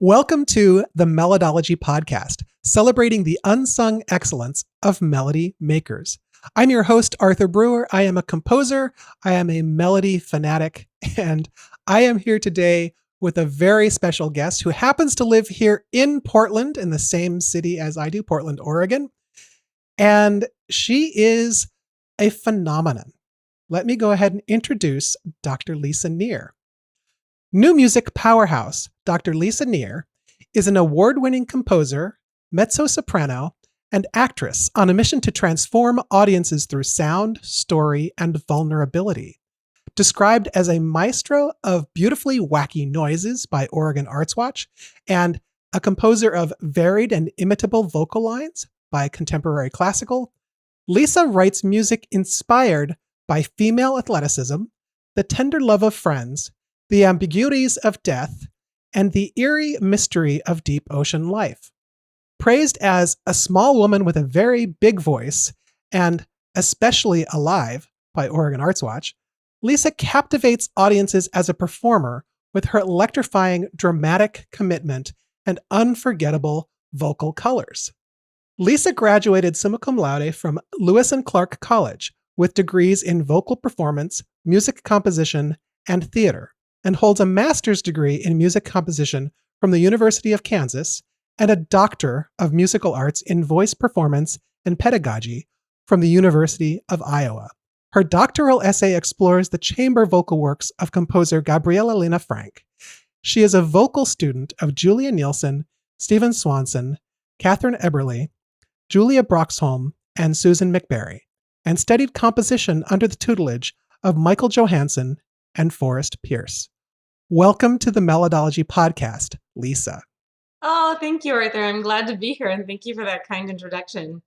Welcome to the Melodology Podcast, celebrating the unsung excellence of melody makers. I'm your host, Arthur Breur. I am a composer, I am a melody fanatic, and I am here today with a very special guest who happens to live here in Portland, in the same city as I do, Portland, Oregon. And she is a phenomenon. Let me go ahead and introduce Dr. Lisa Neher. New music powerhouse, Dr. Lisa Neher, is an award-winning composer, mezzo-soprano, and actress on a mission to transform audiences through sound, story, and vulnerability. Described as a maestro of beautifully wacky noises by Oregon Arts Watch, and a composer of varied and imitable vocal lines by Contemporary Classical, Lisa writes music inspired by female athleticism, the tender love of friends, the ambiguities of death, and the eerie mystery of deep ocean life. Praised as a small woman with a very big voice and especially alive by Oregon Arts Watch, Lisa captivates audiences as a performer with her electrifying dramatic commitment and unforgettable vocal colors. Lisa graduated summa cum laude from Lewis and Clark College with degrees in vocal performance, music composition, and theater, and holds a master's degree in music composition from the University of Kansas and a Doctor of Musical Arts in Voice Performance and Pedagogy from the University of Iowa. Her doctoral essay explores the chamber vocal works of composer Gabriela Lena Frank. She is a vocal student of Julia Nielsen, Stephen Swanson, Catherine Eberly, Julia Broxholm, and Susan McBarry, and studied composition under the tutelage of Michael Johansson and Forrest Pierce. Welcome to the Melodology Podcast, Lisa. Oh, thank you, Arthur. I'm glad to be here, and thank you for that kind introduction.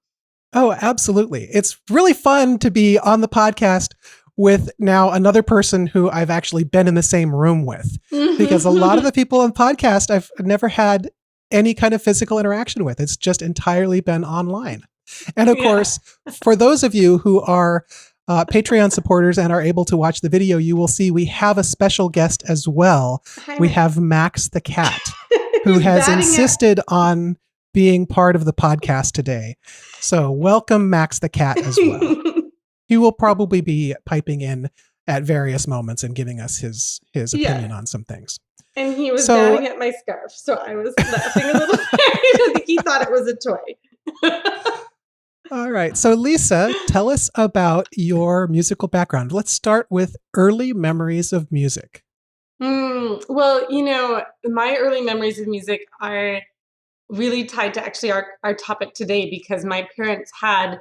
Oh, absolutely. It's really fun to be on the podcast with now another person who I've actually been in the same room with, because a lot of the people on the podcast I've never had any kind of physical interaction with. It's just entirely been online. And of course, for those of you who are Patreon supporters and are able to watch the video, you will see we have a special guest as well. We have Max the cat, who has insisted on being part of the podcast today. So welcome Max the cat as well. He will probably be piping in at various moments and giving us his opinion on some things. And he was batting at my scarf, so I was laughing a little bit. I think he thought it was a toy. All right. So Lisa, tell us about your musical background. Let's start with early memories of music. Well, my early memories of music are really tied to actually our topic today, because my parents had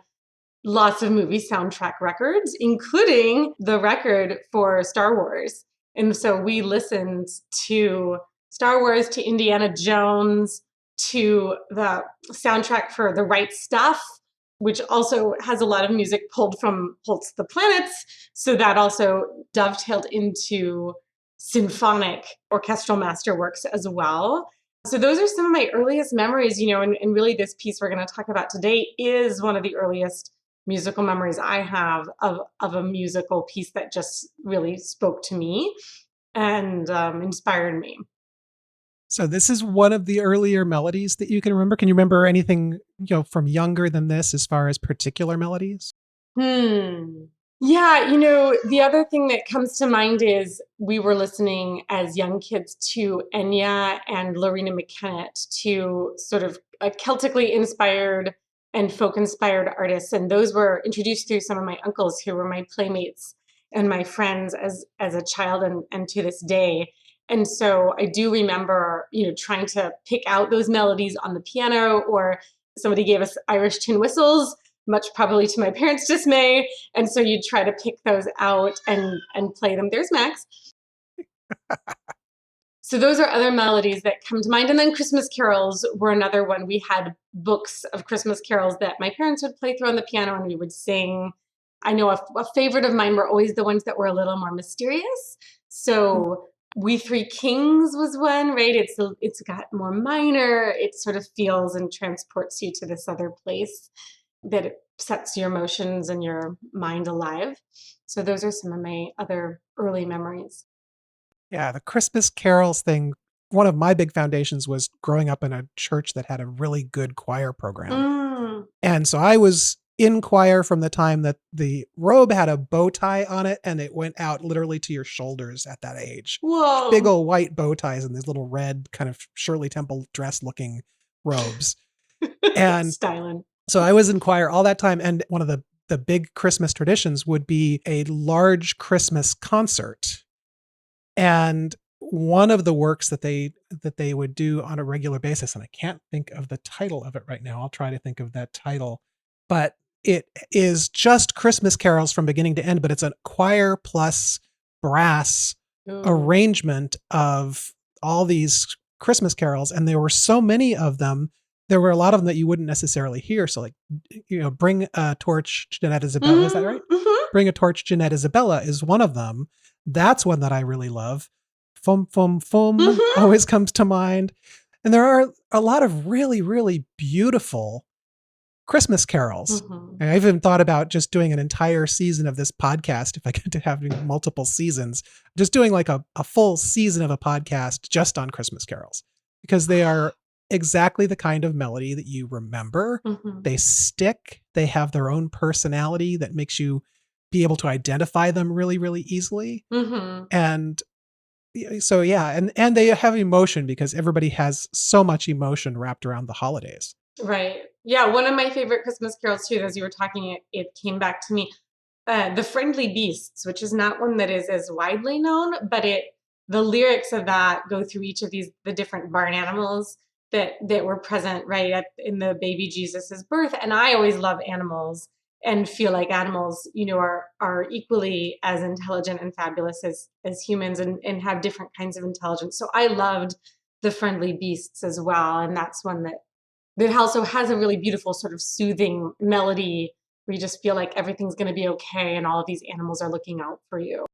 lots of movie soundtrack records, including the record for Star Wars. And so we listened to Star Wars, to Indiana Jones, to the soundtrack for The Right Stuff, which also has a lot of music pulled from Pulse the Planets. So that also dovetailed into symphonic orchestral masterworks as well. So those are some of my earliest memories, and really this piece we're going to talk about today is one of the earliest musical memories I have of a musical piece that just really spoke to me and inspired me. So this is one of the earlier melodies that you can remember. Can you remember anything, from younger than this as far as particular melodies? Yeah, the other thing that comes to mind is we were listening as young kids to Enya and Lorena McKennitt, to sort of Celtically inspired and folk inspired artists. And those were introduced through some of my uncles who were my playmates and my friends as a child and to this day. And so I do remember, trying to pick out those melodies on the piano, or somebody gave us Irish tin whistles, much probably to my parents' dismay. And so you'd try to pick those out and play them. There's Max. So those are other melodies that come to mind. And then Christmas carols were another one. We had books of Christmas carols that my parents would play through on the piano and we would sing. I know a favorite of mine were always the ones that were a little more mysterious. So We Three Kings was one, right? It's got more minor. It sort of feels and transports you to this other place that it sets your emotions and your mind alive. So those are some of my other early memories. Yeah, the Christmas carols thing one of my big foundations was growing up in a church that had a really good choir program. Mm. And so I was in choir from the time that the robe had a bow tie on it and it went out literally to your shoulders at that age. Whoa. Big old white bow ties and these little red kind of Shirley Temple dress looking robes. And styling. So I was in choir all that time. And one of the big Christmas traditions would be a large Christmas concert. And one of the works that they would do on a regular basis, and I can't think of the title of it right now. I'll try to think of that title, but it is just Christmas carols from beginning to end, but it's a choir plus brass arrangement of all these Christmas carols. And there were so many of them. There were a lot of them that you wouldn't necessarily hear. So like, Bring a Torch, Jeanette Isabella. Mm-hmm. Is that right? Mm-hmm. Bring a Torch, Jeanette Isabella is one of them. That's one that I really love. Fum, fum, fum always comes to mind. And there are a lot of really, really beautiful Christmas carols. Mm-hmm. I even thought about just doing an entire season of this podcast if I get to have multiple seasons, just doing like a full season of a podcast just on Christmas carols, because they are exactly the kind of melody that you remember. Mm-hmm. They stick. They have their own personality that makes you be able to identify them really, really easily. Mm-hmm. And so, yeah. And they have emotion because everybody has so much emotion wrapped around the holidays. Right. Yeah. One of my favorite Christmas carols too, as you were talking, it came back to me. The Friendly Beasts, which is not one that is as widely known, but the lyrics of that go through each of the different barn animals that were present right in the baby Jesus's birth. And I always love animals and feel like animals, are equally as intelligent and fabulous as humans and have different kinds of intelligence. So I loved the Friendly Beasts as well. And that's one that also has a really beautiful sort of soothing melody where you just feel like everything's going to be okay and all of these animals are looking out for you.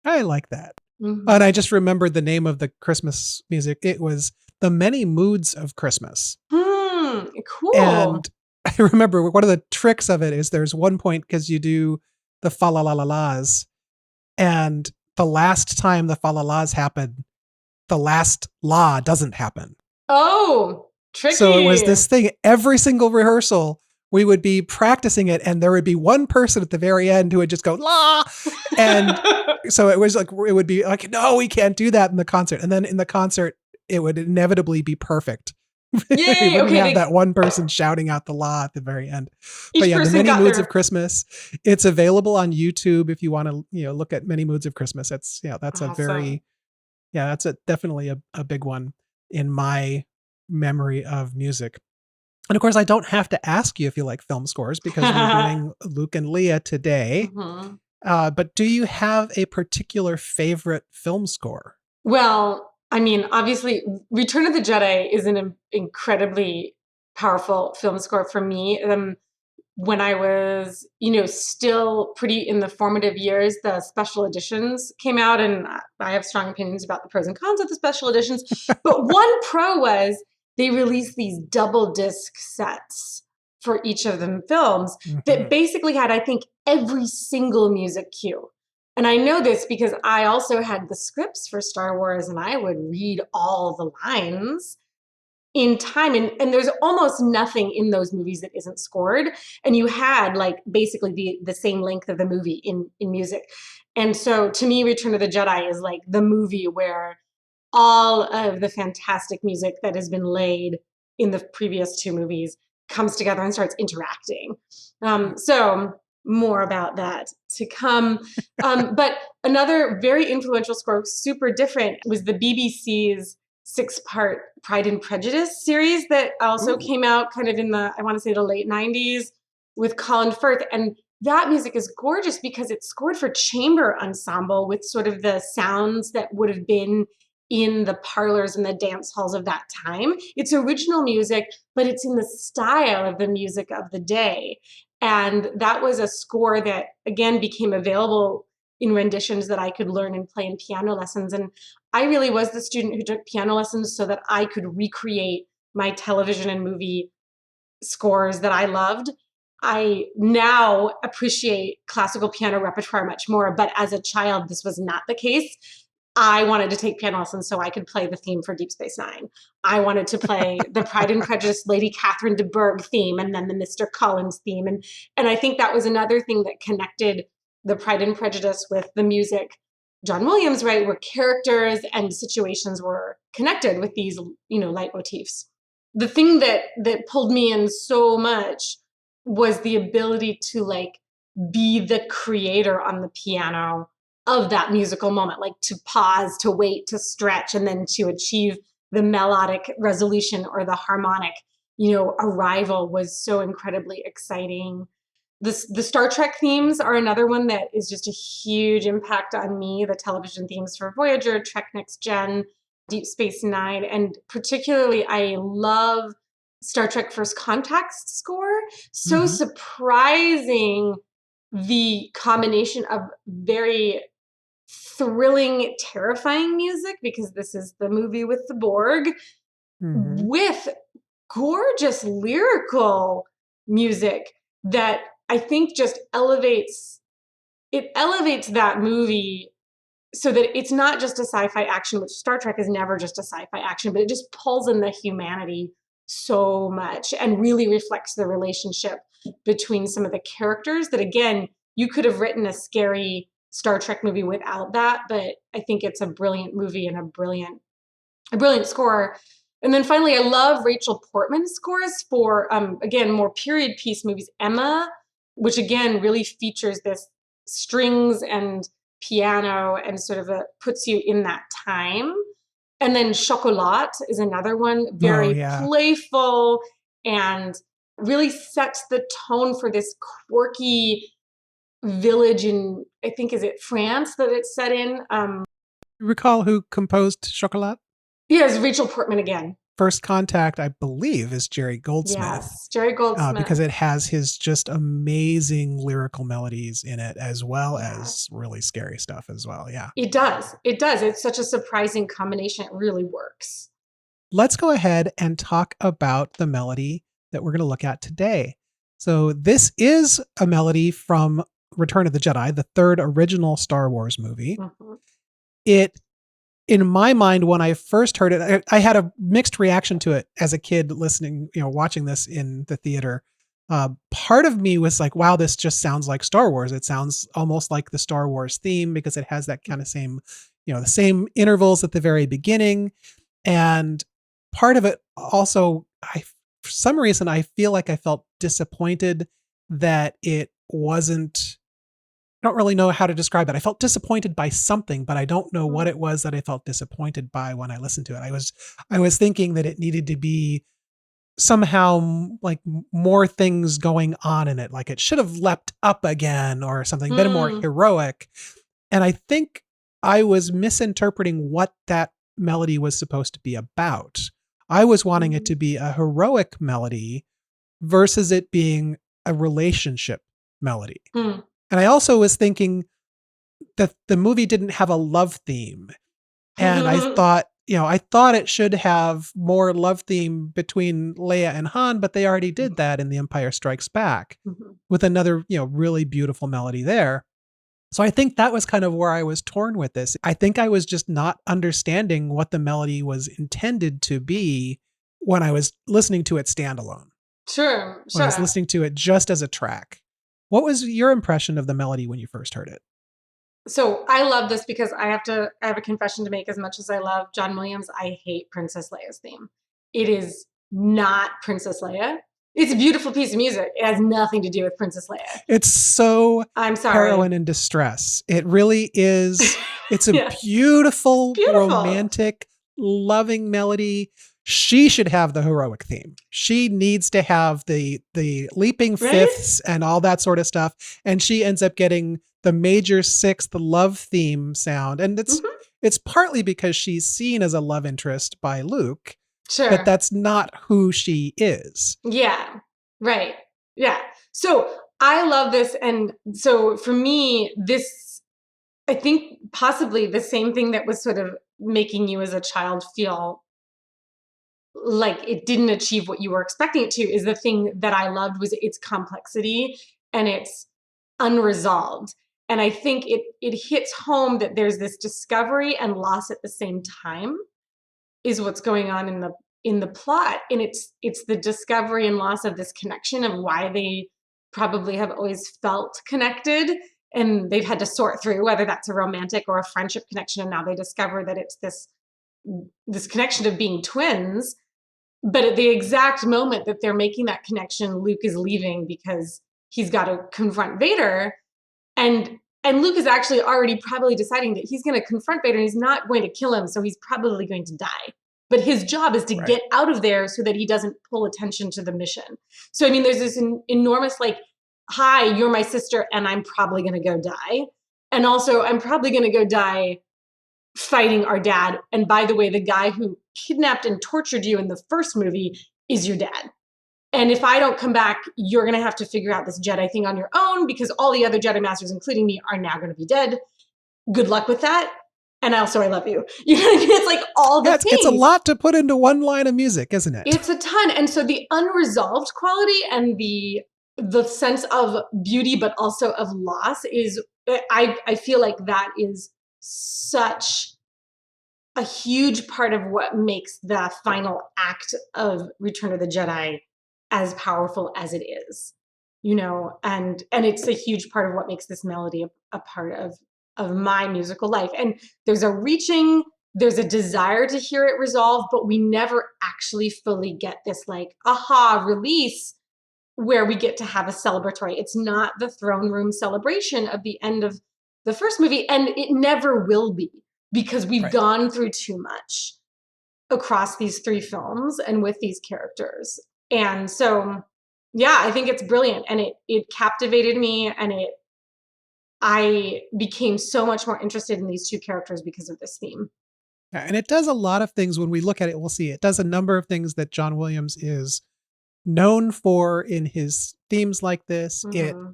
I like that. Mm-hmm. And I just remembered the name of the Christmas music. It was The Many Moods of Christmas. Cool. And I remember one of the tricks of it is there's one point because you do the fa la la la las, and the last time the fa la las happen, the last la doesn't happen. Oh, tricky. So it was this thing, every single rehearsal, we would be practicing it and there would be one person at the very end who would just go, la. And so it was like, it would be like, no, we can't do that in the concert. And then in the concert, it would inevitably be perfect. Yay, we wouldn't have that one person shouting out the la at the very end. But yeah, The Many Moods of Christmas. It's available on YouTube if you want to, look at Many Moods of Christmas. That's awesome. That's definitely a big one in my memory of music. And of course, I don't have to ask you if you like film scores because we're doing Luke and Leia today. Mm-hmm. But do you have a particular favorite film score? Well, I mean, obviously, Return of the Jedi is an incredibly powerful film score for me. When I was, still pretty in the formative years, the special editions came out, and I have strong opinions about the pros and cons of the special editions. But one pro was they released these double disc sets for each of the films that basically had, I think, every single music cue. And I know this because I also had the scripts for Star Wars and I would read all the lines in time. And there's almost nothing in those movies that isn't scored. And you had like basically the same length of the movie in music. And so to me, Return of the Jedi is like the movie where all of the fantastic music that has been laid in the previous two movies comes together and starts interacting. So more about that to come. But another very influential score, super different, was the BBC's 6-part Pride and Prejudice series that also came out kind of in I want to say the late 90s with Colin Firth. And that music is gorgeous because it's scored for chamber ensemble with sort of the sounds that would have been in the parlors and the dance halls of that time. It's original music, but it's in the style of the music of the day. And that was a score that, again, became available in renditions that I could learn and play in piano lessons. And I really was the student who took piano lessons so that I could recreate my television and movie scores that I loved. I now appreciate classical piano repertoire much more, but as a child, this was not the case. I wanted to take piano lessons so I could play the theme for Deep Space Nine. I wanted to play the Pride and Prejudice Lady Catherine de Bourgh theme and then the Mr. Collins theme. And I think that was another thing that connected the Pride and Prejudice with the music. John Williams, right, where characters and situations were connected with these, leitmotifs. The thing that pulled me in so much was the ability to like be the creator on the piano of that musical moment, like to pause, to wait, to stretch, and then to achieve the melodic resolution or the harmonic, arrival was so incredibly exciting. The Star Trek themes are another one that is just a huge impact on me. The television themes for Voyager, Trek Next Gen, Deep Space Nine, and particularly I love Star Trek First Contact score. So surprising, the combination of very thrilling, terrifying music, because this is the movie with the Borg, with gorgeous lyrical music that I think just elevates that movie so that it's not just a sci-fi action, which Star Trek is never just a sci-fi action, but it just pulls in the humanity so much and really reflects the relationship between some of the characters that, again, you could have written a scary Star Trek movie without that, but I think it's a brilliant movie and a brilliant score. And then finally, I love Rachel Portman's scores for, again, more period piece movies. Emma, which again really features this strings and piano and sort of puts you in that time. And then Chocolat is another one, very playful and really sets the tone for this quirky village in, I think, is it France that it's set in? Recall who composed Chocolat? Yes, Rachel Portman again. First Contact, I believe, is Jerry Goldsmith. Yes, Jerry Goldsmith. Because it has his just amazing lyrical melodies in it, as well as really scary stuff as well. Yeah. It does. It's such a surprising combination. It really works. Let's go ahead and talk about the melody that we're going to look at today. So this is a melody from Return of the Jedi, the third original Star Wars movie. It, in my mind, when I first heard it, I had a mixed reaction to it as a kid listening, watching this in the theater. Part of me was like, wow, this just sounds like Star Wars. It sounds almost like the Star Wars theme because it has that kind of same, the same intervals at the very beginning. And part of it also, for some reason, I feel like I felt disappointed that it wasn't, I don't really know how to describe it. I felt disappointed by something, but I don't know what it was that I felt disappointed by when I listened to it. I was thinking that it needed to be somehow like more things going on in it. Like it should have leapt up again or something, been more heroic. And I think I was misinterpreting what that melody was supposed to be about. I was wanting it to be a heroic melody versus it being a relationship melody. And I also was thinking that the movie didn't have a love theme. And I thought it should have more love theme between Leia and Han, but they already did that in The Empire Strikes Back with another, really beautiful melody there. So I think that was kind of where I was torn with this. I think I was just not understanding what the melody was intended to be when I was listening to it standalone. Sure. When I was listening to it just as a track. What was your impression of the melody when you first heard it? So I love this because I have a confession to make. As much as I love John Williams, I hate Princess Leia's theme. It is not Princess Leia. It's a beautiful piece of music. It has nothing to do with Princess Leia. It's so I'm sorry. Heroine in distress. It really is. It's a beautiful, romantic, loving melody. She should have the heroic theme. She needs to have the leaping fifths and all that sort of stuff. And she ends up getting the major sixth love theme sound. And it's partly because she's seen as a love interest by Luke. Sure. But that's not who she is. Yeah. Right. Yeah. So I love this. And so for me, this, I think possibly the same thing that was sort of making you as a child feel like it didn't achieve what you were expecting it to is the thing that I loved was its complexity and its unresolved. And I think it hits home that there's this discovery and loss at the same time is what's going on in the plot. And it's the discovery and loss of this connection of why they probably have always felt connected, and they've had to sort through whether that's a romantic or a friendship connection, and now they discover that it's this connection of being twins. But at the exact moment that they're making that connection, Luke is leaving because he's got to confront Vader. And Luke is actually already probably deciding that he's going to confront Vader and he's not going to kill him, so he's probably going to die. But his job is to get out of there so that he doesn't pull attention to the mission. So, I mean, there's this enormous, like, hi, you're my sister, and I'm probably going to go die. And also, I'm probably going to go die fighting our dad. And by the way, the guy who kidnapped and tortured you in the first movie is your dad. And if I don't come back, you're going to have to figure out this Jedi thing on your own, because all the other Jedi Masters, including me, are now going to be dead. Good luck with that. And also, I love you. You know what I mean? It's like all the things. It's a lot to put into one line of music, isn't it? It's a ton. And so the unresolved quality and the sense of beauty, but also of loss is, I feel like that is such a huge part of what makes the final act of Return of the Jedi as powerful as it is, you know, and it's a huge part of what makes this melody a part of my musical life. And there's a desire to hear it resolve, but we never actually fully get this like aha release where we get to have a celebratory. It's not the throne room celebration of the end of the first movie, and it never will be, because we've gone through too much across these three films and with these characters. And so, yeah, I think it's brilliant, and it captivated me, and I became so much more interested in these two characters because of this theme. Yeah, and it does a lot of things. When we look at it, we'll see it does a number of things that John Williams is known for in his themes like this. Mm-hmm.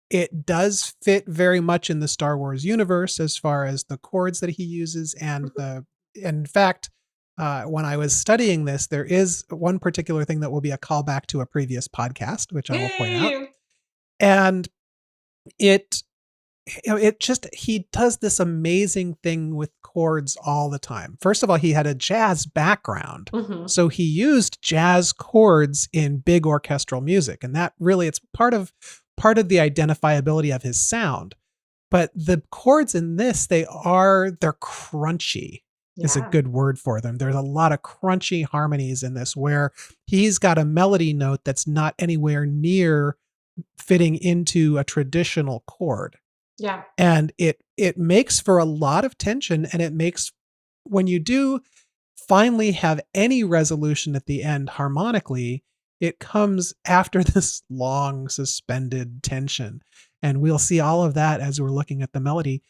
It does fit very much in the Star Wars universe as far as the chords that he uses, and in fact, when I was studying this, there is one particular thing that will be a callback to a previous podcast, which I will point out. And he does this amazing thing with chords all the time. First of all, he had a jazz background. Mm-hmm. So he used jazz chords in big orchestral music. And that really, it's part of the identifiability of his sound. But the chords in this, they're crunchy. Is a good word for them. There's a lot of crunchy harmonies in this, where he's got a melody note that's not anywhere near fitting into a traditional chord. Yeah. And it makes for a lot of tension, and it makes, when you do finally have any resolution at the end harmonically, it comes after this long suspended tension. And we'll see all of that as we're looking at the melody.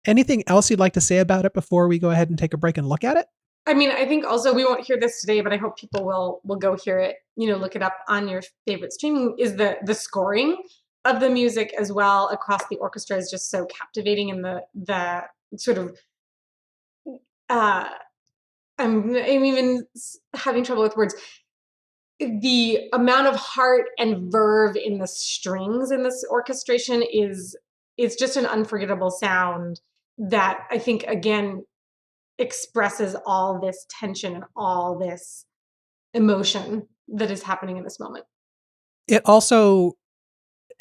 Anything else you'd like to say about it before we go ahead and take a break and look at it? I mean, I think also we won't hear this today, but I hope people will go hear it, you know, look it up on your favorite streaming, is the scoring of the music as well across the orchestra is just so captivating. And the sort of, I'm even having trouble with words. The amount of heart and verve in the strings in this orchestration it's just an unforgettable sound that I think, again, expresses all this tension and all this emotion that is happening in this moment. It also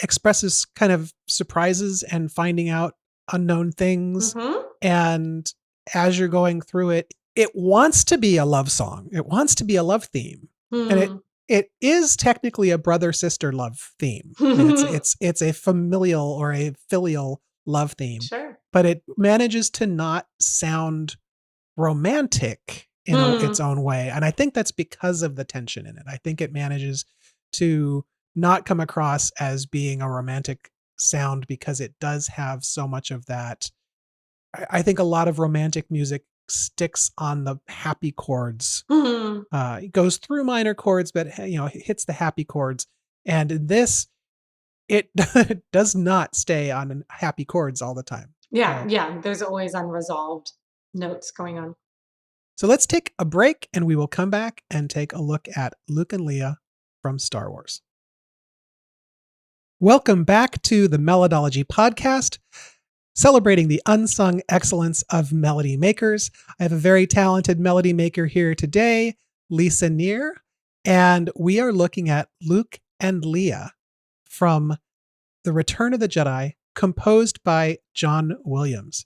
expresses kind of surprises and finding out unknown things. Mm-hmm. And as you're going through it, it wants to be a love song. It wants to be a love theme. Mm-hmm. And it is technically a brother-sister love theme. It's a familial or a filial love theme. Sure. But it manages to not sound romantic in its own way. And I think that's because of the tension in it. I think it manages to not come across as being a romantic sound because it does have so much of that. I think a lot of romantic music sticks on the happy chords. It goes through minor chords, but it hits the happy chords. And in this, it does not stay on happy chords all the time. Yeah. There's always unresolved notes going on. So let's take a break, and we will come back and take a look at Luke and Leia from Star Wars. Welcome back to the Melodology Podcast, celebrating the unsung excellence of melody makers. I have a very talented melody maker here today, Lisa Neher, and we are looking at Luke and Leia from The Return of the Jedi, composed by John Williams.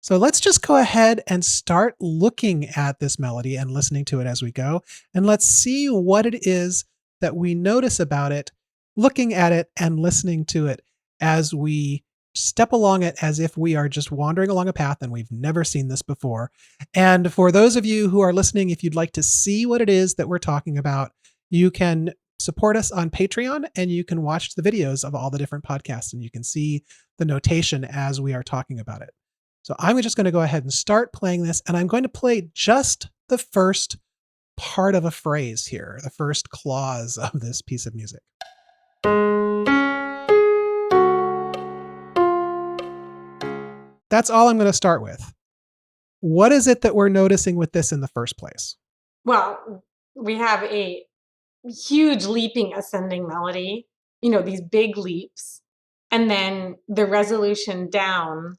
So let's just go ahead and start looking at this melody and listening to it as we go, and let's see what it is that we notice about it, looking at it and listening to it as we step along it as if we are just wandering along a path and we've never seen this before. And for those of you who are listening, if you'd like to see what it is that we're talking about, you can support us on Patreon and you can watch the videos of all the different podcasts and you can see the notation as we are talking about it. So I'm just going to go ahead and start playing this, and I'm going to play just the first part of a phrase here, the first clause of this piece of music. That's all I'm going to start with. What is it that we're noticing with this in the first place? Well, we have a huge leaping ascending melody, these big leaps, and then the resolution down.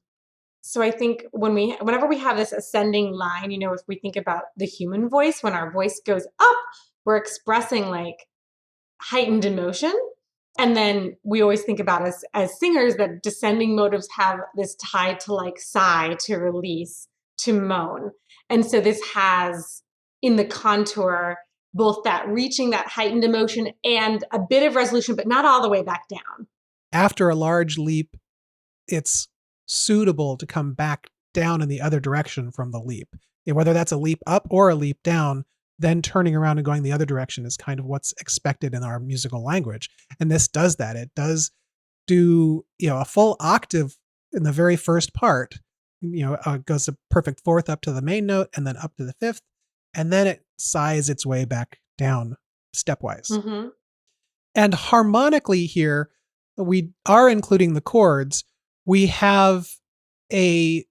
So I think whenever we have this ascending line, if we think about the human voice, when our voice goes up, we're expressing like heightened emotion. And then we always think about us as singers that descending motives have this tie to like sigh, to release, to moan. And so this has in the contour both that reaching that heightened emotion and a bit of resolution, but not all the way back down. After a large leap, it's suitable to come back down in the other direction from the leap. Whether that's a leap up or a leap down, then turning around and going the other direction is kind of what's expected in our musical language. And this does that. It does do, a full octave in the very first part. It goes to perfect fourth up to the main note and then up to the fifth. And then it sighs its way back down stepwise. Mm-hmm. And harmonically here, we are including the chords. We have a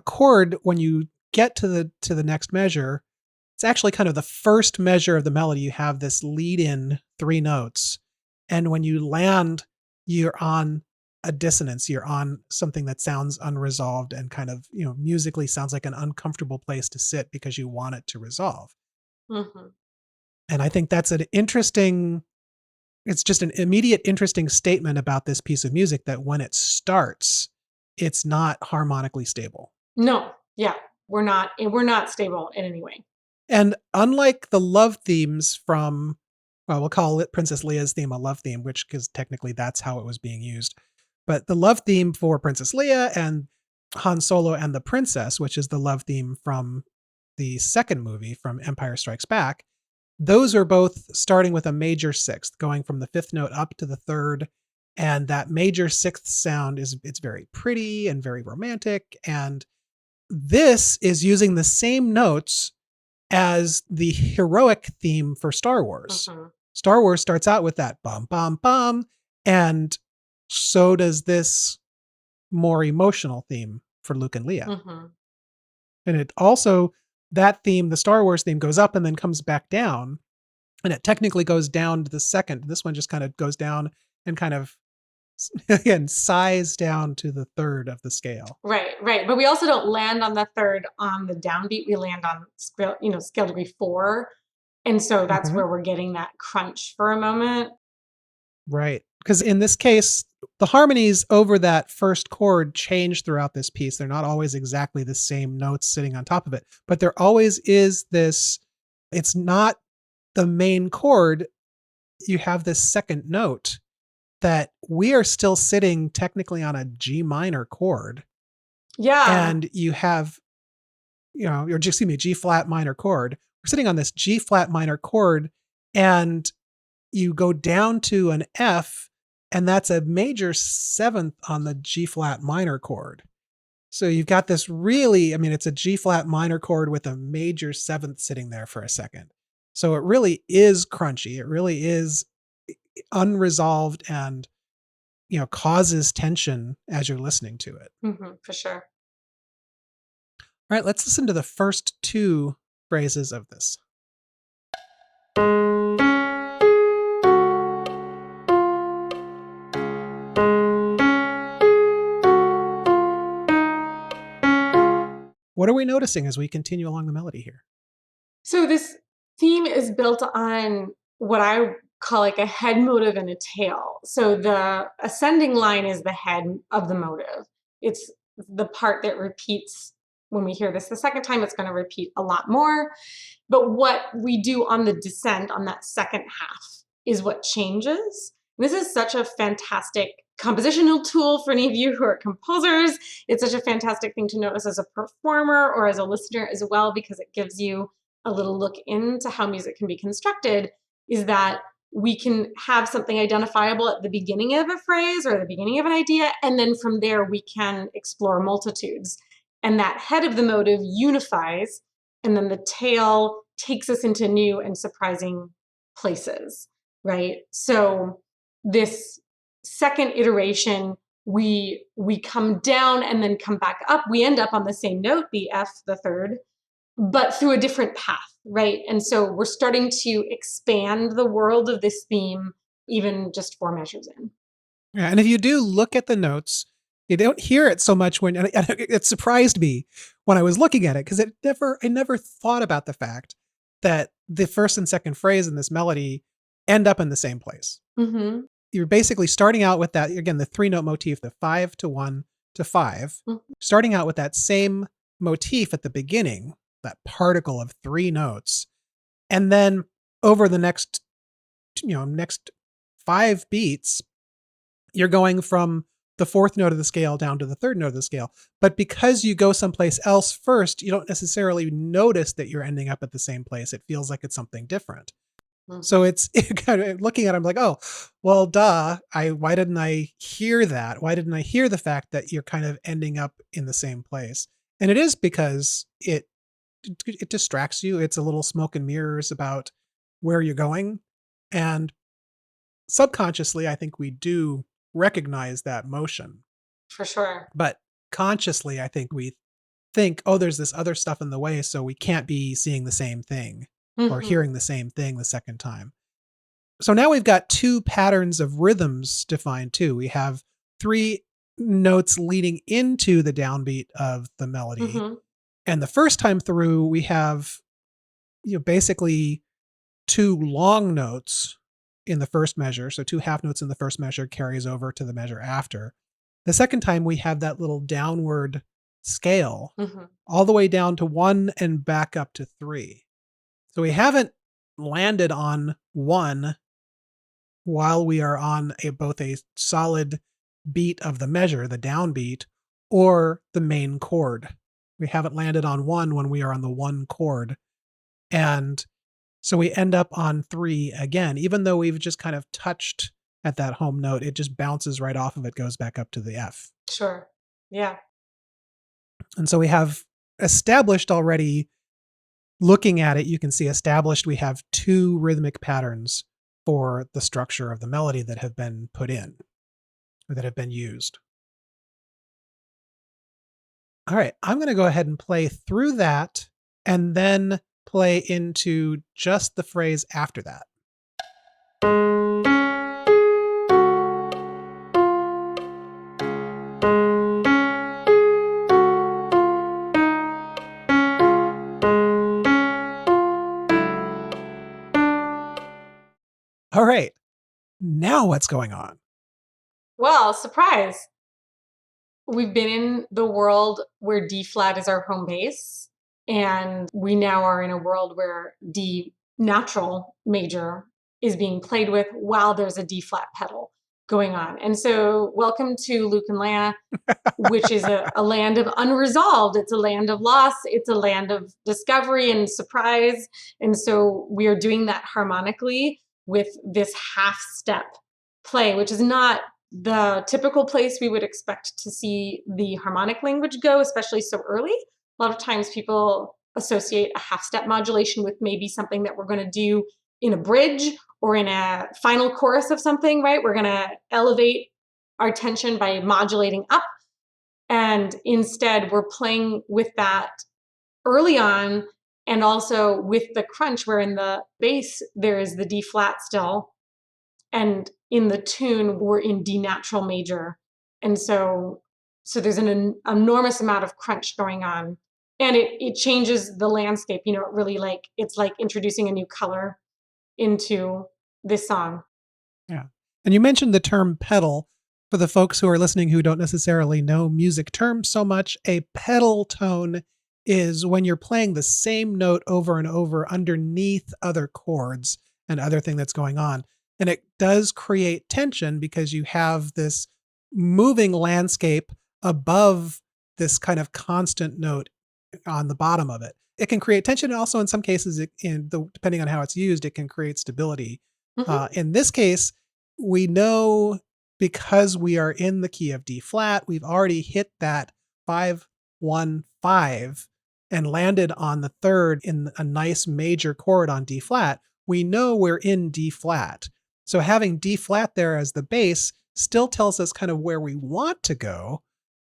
chord when you get to the next measure. It's actually kind of the first measure of the melody. You have this lead in 3 notes. And when you land, you're on a dissonance. You're on something that sounds unresolved and kind of, musically sounds like an uncomfortable place to sit because you want it to resolve. Mm-hmm. And I think that's it's just an immediate interesting statement about this piece of music that when it starts, it's not harmonically stable. No. Yeah. We're not stable in any way. And unlike the love themes from, well, we'll call it Princess Leia's theme a love theme, because technically that's how it was being used. But the love theme for Princess Leia and Han Solo and the Princess, which is the love theme from the second movie from Empire Strikes Back, those are both starting with a major sixth, going from the 5th note up to the 3rd. And that major 6th sound it's very pretty and very romantic. And this is using the same notes as the heroic theme for Star Wars. Mm-hmm. Star Wars starts out with that bum, bum, bum. And so does this more emotional theme for Luke and Leia. Mm-hmm. And it also, that theme, the Star Wars theme, goes up and then comes back down. And it technically goes down to the 2nd. This one just kind of goes down and kind of, again, sighs down to the 3rd of the scale. Right. But we also don't land on the 3rd on the downbeat. We land on scale degree 4. And so that's where we're getting that crunch for a moment. Right. Because in this case, the harmonies over that first chord change throughout this piece. They're not always exactly the same notes sitting on top of it, but there always is this, it's not the main chord. You have this second note that we are still sitting technically on a G minor chord. Yeah. And you have, a G flat minor chord. We're sitting on this G flat minor chord and you go down to an F, and that's a major 7th on the G flat minor chord. So you've got this really, it's a G flat minor chord with a major 7th sitting there for a second. So it really is crunchy. It really is unresolved and, causes tension as you're listening to it. Mm-hmm, for sure. All right, let's listen to the first 2 phrases of this. What are we noticing as we continue along the melody here? So this theme is built on what I call like a head motive and a tail. So the ascending line is the head of the motive. It's the part that repeats when we hear this the second time, it's going to repeat a lot more. But what we do on the descent, on that second half, is what changes. This is such a fantastic compositional tool for any of you who are composers. It's such a fantastic thing to notice as a performer or as a listener as well, because it gives you a little look into how music can be constructed, is that we can have something identifiable at the beginning of a phrase or the beginning of an idea, and then from there we can explore multitudes. And that head of the motive unifies, and then the tail takes us into new and surprising places, right? So this second iteration, we come down and then come back up. We end up on the same note, the F, the third, but through a different path, right? And so we're starting to expand the world of this theme, even just 4 measures in. Yeah, and if you do look at the notes, you don't hear it so much when and it surprised me when I was looking at it, because I never thought about the fact that the first and second phrase in this melody end up in the same place. Mm-hmm. You're basically starting out with that, again, the 3-note motif, the 5 to 1 to 5, starting out with that same motif at the beginning, that particle of 3 notes. And then over the next 5 beats, you're going from the 4th note of the scale down to the 3rd note of the scale. But because you go someplace else first, you don't necessarily notice that you're ending up at the same place. It feels like it's something different. So it's kind of looking at it, I'm like, oh, well, duh. Why didn't I hear that? Why didn't I hear the fact that you're kind of ending up in the same place? And it is because it distracts you. It's a little smoke and mirrors about where you're going. And subconsciously, I think we do recognize that motion. For sure. But consciously, I think we think, oh, there's this other stuff in the way, so we can't be seeing the same thing or hearing the same thing the second time. So now we've got 2 patterns of rhythms defined too. We have 3 notes leading into the downbeat of the melody. And the first time through, we have basically 2 long notes in the first measure. So 2 half notes in the first measure carries over to the measure after. The second time, we have that little downward scale all the way down to 1 and back up to 3. So we haven't landed on 1 while we are on both a solid beat of the measure, the downbeat, or the main chord. We haven't landed on 1 when we are on the 1 chord. And so we end up on 3 again. Even though we've just kind of touched at that home note, it just bounces right off of it, goes back up to the F. Sure. Yeah. And so we have established already, looking at it, you can see established we have 2 rhythmic patterns for the structure of the melody that have been put in, or that have been used. All right, I'm going to go ahead and play through that and then play into just the phrase after that. All right, now what's going on? Well, surprise. We've been in the world where D flat is our home base, and we now are in a world where D natural major is being played with while there's a D flat pedal going on. And so welcome to Luke and Leia, which is a land of unresolved. It's a land of loss. It's a land of discovery and surprise. And so we are doing that harmonically with this half step play, which is not the typical place we would expect to see the harmonic language go, especially so early. A lot of times people associate a half step modulation with maybe something that we're going to do in a bridge or in a final chorus of something, right? We're going to elevate our tension by modulating up. And instead, we're playing with that early on, and also with the crunch, where in the bass, there is the D flat still. And in the tune, we're in D natural major. And so there's an enormous amount of crunch going on And it changes the landscape, it really it's like introducing a new color into this song. Yeah. And you mentioned the term pedal. For the folks who are listening who don't necessarily know music terms so much, a pedal tone is when you're playing the same note over and over underneath other chords and other thing that's going on. And it does create tension because you have this moving landscape above this kind of constant note on the bottom of it. It can create tension, and also in some cases, depending on how it's used, it can create stability. Mhm. In this case, we know because we are in the key of D flat, we've already hit that 5-1-5 and landed on the third in a nice major chord on D flat. We know we're in D flat. So having D flat there as the bass still tells us kind of where we want to go,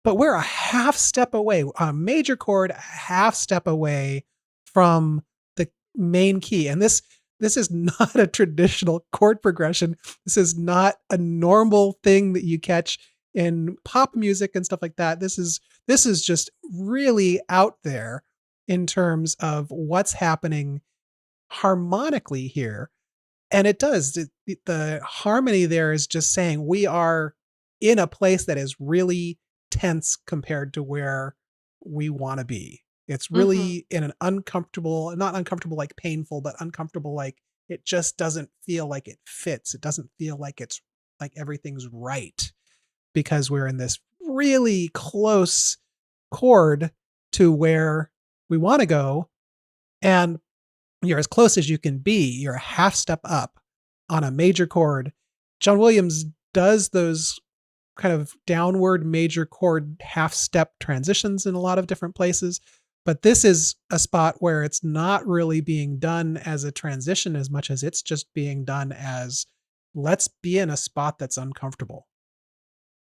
but we're a half step away, a major chord, a half step away from the main key. And this is not a traditional chord progression. This is not a normal thing that you catch in pop music and stuff like that. This is just really out there in terms of what's happening harmonically here. And it does. The harmony there is just saying we are in a place that is really tense compared to where we want to be. It's Mhm. really in an uncomfortable, not uncomfortable like painful, but uncomfortable like it just doesn't feel like it fits. It doesn't feel like it's like everything's right because we're in this really close chord to where we want to go. And you're as close as you can be. You're a half step up on a major chord. John Williams does those kind of downward major chord half step transitions in a lot of different places. But this is a spot where it's not really being done as a transition as much as it's just being done as let's be in a spot that's uncomfortable.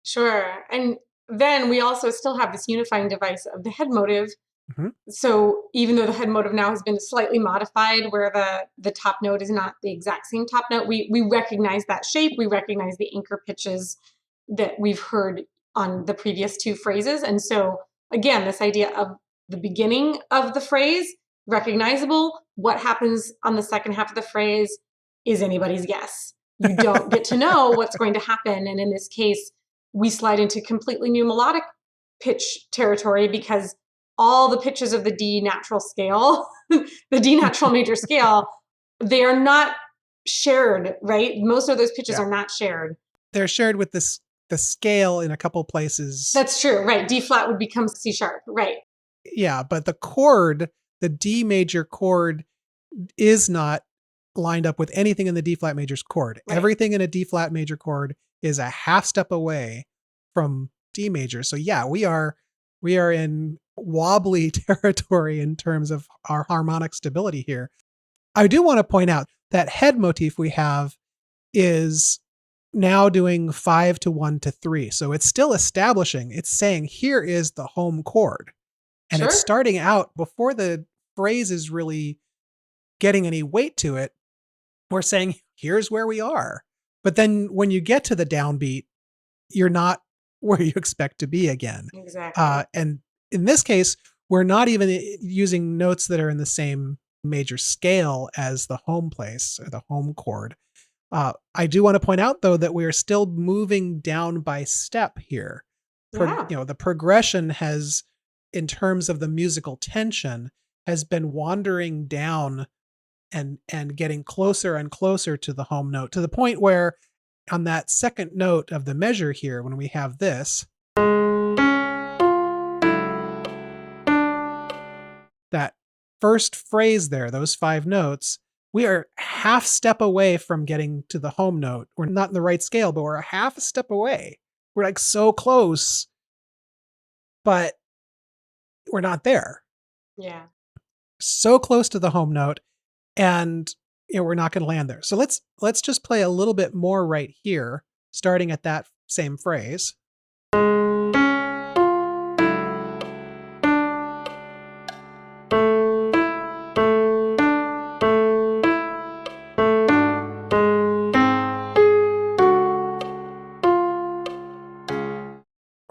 Sure. And then we also still have this unifying device of the head motive. Mhm. So even though the head motive now has been slightly modified, where the top note is not the exact same top note, we recognize that shape. We recognize the anchor pitches that we've heard on the previous two phrases. And so again, this idea of the beginning of the phrase recognizable. What happens on the second half of the phrase is anybody's guess. You don't get to know what's going to happen. And in this case, we slide into completely new melodic pitch territory because all the pitches of the D natural scale, the D natural major scale, they are not shared, right? Most of those pitches Yeah. are not shared. They're shared with the scale in a couple places. That's true, right? D flat would become C sharp, right? Yeah, but the chord, the D major chord is not lined up with anything in the D flat major's chord. Right. Everything in a D flat major chord is a half step away from D major. So yeah, we are in wobbly territory in terms of our harmonic stability here. I do want to point out that head motif we have is now doing 5-1-3. So it's still establishing, it's saying here is the home chord. And it's Sure. starting out before the phrase is really getting any weight to it. We're saying, here's where we are. But then when you get to the downbeat, you're not where you expect to be again. Exactly. And in this case, we're not even using notes that are in the same major scale as the home place or the home chord. I do want to point out, though, that we are still moving down by step here. Yeah. The progression has, in terms of the musical tension, has been wandering down and getting closer and closer to the home note to the point where on that second note of the measure here, when we have this, that first phrase there, those five notes, we are half step away from getting to the home note. We're not in the right scale, but we're a half a step away. We're like so close, but we're not there. Yeah. So close to the home note, and we're not going to land there. So let's just play a little bit more right here, starting at that same phrase.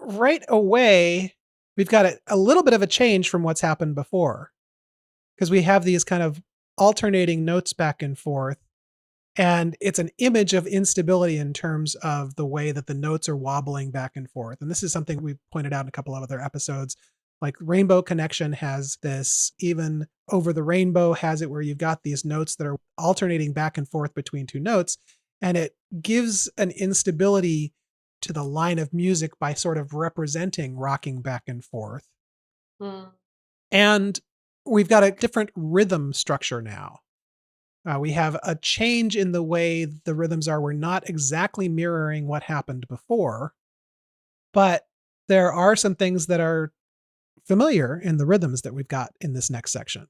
Right away, we've got a little bit of a change from what's happened before, because we have these kind of alternating notes back and forth. And it's an image of instability in terms of the way that the notes are wobbling back and forth. And this is something we've pointed out in a couple of other episodes. Like Rainbow Connection has this, even Over the Rainbow has it, where you've got these notes that are alternating back and forth between two notes. And it gives an instability to the line of music by sort of representing rocking back and forth. Mm. And we've got a different rhythm structure now. We have a change in the way the rhythms are. We're not exactly mirroring what happened before, but there are some things that are familiar in the rhythms that we've got in this next section.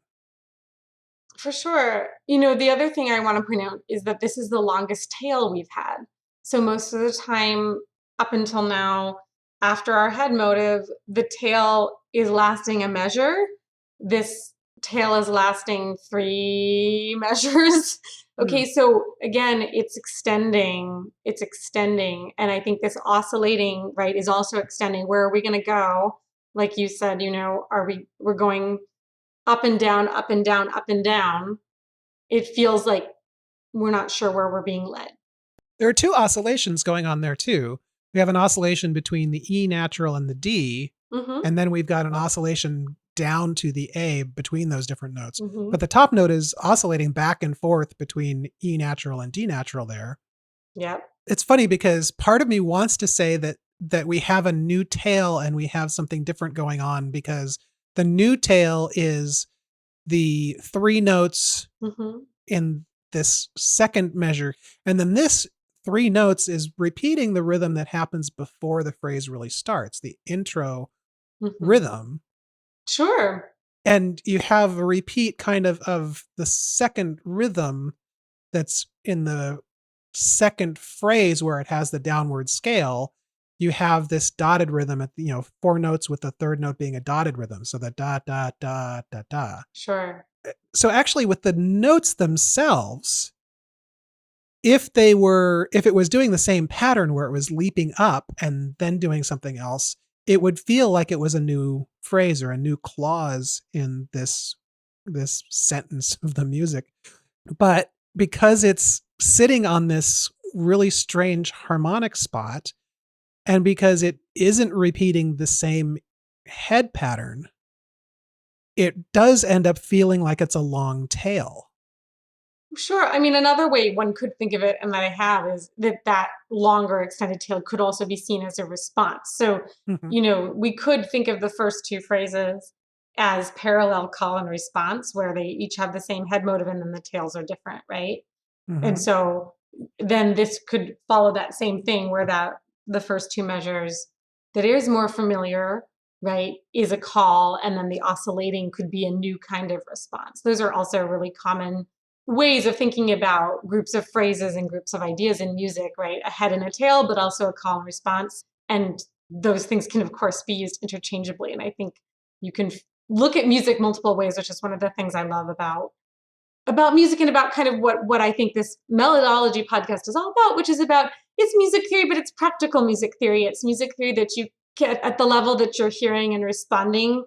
For sure. The other thing I want to point out is that this is the longest tail we've had. So most of the time up until now, after our head motive, the tail is lasting a measure. This tail is lasting 3 measures. Okay, so again, it's extending. And I think this oscillating, right, is also extending. Where are we going to go? Like you said, we're going up and down, up and down, up and down. It feels like we're not sure where we're being led. There are 2 oscillations going on there too. We have an oscillation between the E natural and the D, and then we've got an oscillation down to the A between those different notes. But the top note is oscillating back and forth between E natural and D natural there. Yep. It's funny because part of me wants to say that we have a new tail and we have something different going on, because the new tail is the 3 notes in this second measure. And then this 3 notes is repeating the rhythm that happens before the phrase really starts, the intro rhythm. Sure. And you have a repeat kind of the second rhythm that's in the second phrase where it has the downward scale. You have this dotted rhythm at 4 notes, with the third note being a dotted rhythm. So the da, da, da, da, da. Sure. So actually with the notes themselves, if it was doing the same pattern where it was leaping up and then doing something else, it would feel like it was a new phrase or a new clause in this sentence of the music. But because it's sitting on this really strange harmonic spot, and because it isn't repeating the same head pattern, it does end up feeling like it's a long tail. Sure. I mean, another way one could think of it, and that I have, is that longer extended tail could also be seen as a response. So, we could think of the first 2 phrases as parallel call and response, where they each have the same head motive and then the tails are different, right? And so then this could follow that same thing, where the first 2 measures that is more familiar, right, is a call, and then the oscillating could be a new kind of response. Those are also really common ways of thinking about groups of phrases and groups of ideas in music, right? A head and a tail, but also a call and response. And those things can, of course, be used interchangeably. And I think you can look at music multiple ways, which is one of the things I love about music, and about kind of what I think this Melodology podcast is all about, which is about, it's music theory, but it's practical music theory. It's music theory that you get at the level that you're hearing and responding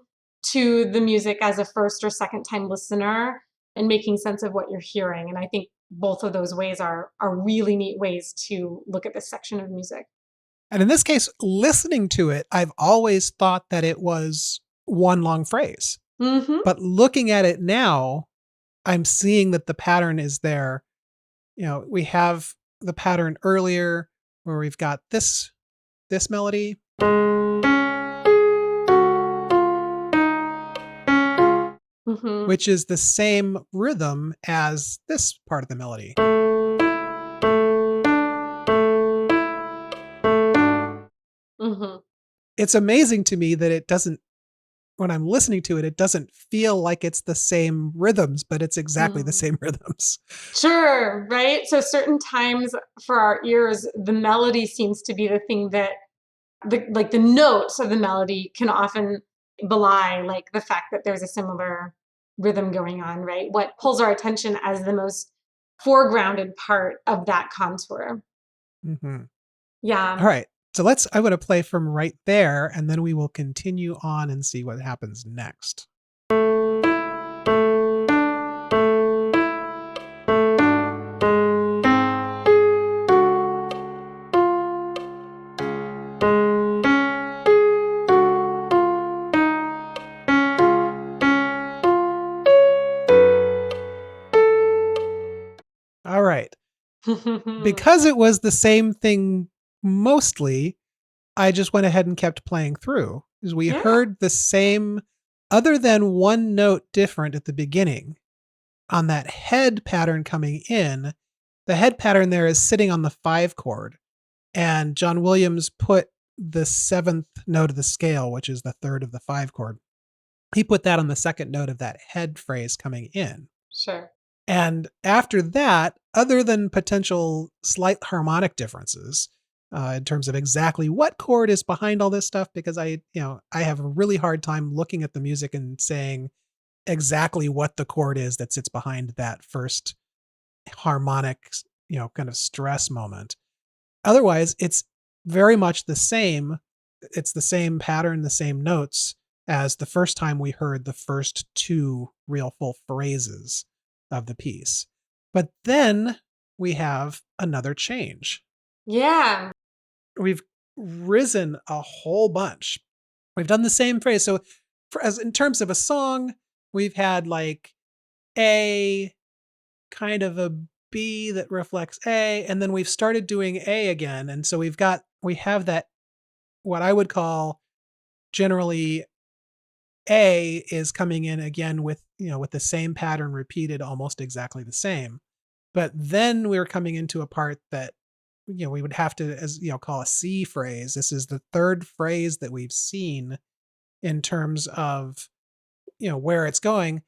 to the music as a first or second time listener, and making sense of what you're hearing. And I think both of those ways are really neat ways to look at this section of music. And in this case, listening to it, I've always thought that it was one long phrase. But looking at it now, I'm seeing that the pattern is there. We have the pattern earlier where we've got this melody. Which is the same rhythm as this part of the melody. It's amazing to me that it doesn't, when I'm listening to it, it doesn't feel like it's the same rhythms, but it's exactly the same rhythms. Sure, right? So certain times for our ears, the melody seems to be the thing that, the notes of the melody can often belie, like, the fact that there's a similar rhythm going on, right? What pulls our attention as the most foregrounded part of that contour. Yeah. All right. So I'm going to play from right there, and then we will continue on and see what happens next. All right. Because it was the same thing mostly, I just went ahead and kept playing through. Because we heard the same, other than one note different at the beginning on that head pattern coming in. The head pattern there is sitting on the 5 chord. And John Williams put the 7th note of the scale, which is the 3rd of the 5 chord. He put that on the 2nd note of that head phrase coming in. Sure. And after that, other than potential slight harmonic differences in terms of exactly what chord is behind all this stuff, because I have a really hard time looking at the music and saying exactly what the chord is that sits behind that first harmonic, kind of stress moment. Otherwise, it's very much the same. It's the same pattern, the same notes as the first time we heard the first 2 real full phrases of the piece. But then we have another change. Yeah. We've risen a whole bunch. We've done the same phrase. So as in terms of a song, we've had like A, kind of a B that reflects A, and then we've started doing A again. And so we have that, what I would call generally A is coming in again with the same pattern repeated almost exactly the same. But then we're coming into a part that, we would have to, call a C phrase. This is the 3rd phrase that we've seen in terms of, where it's going.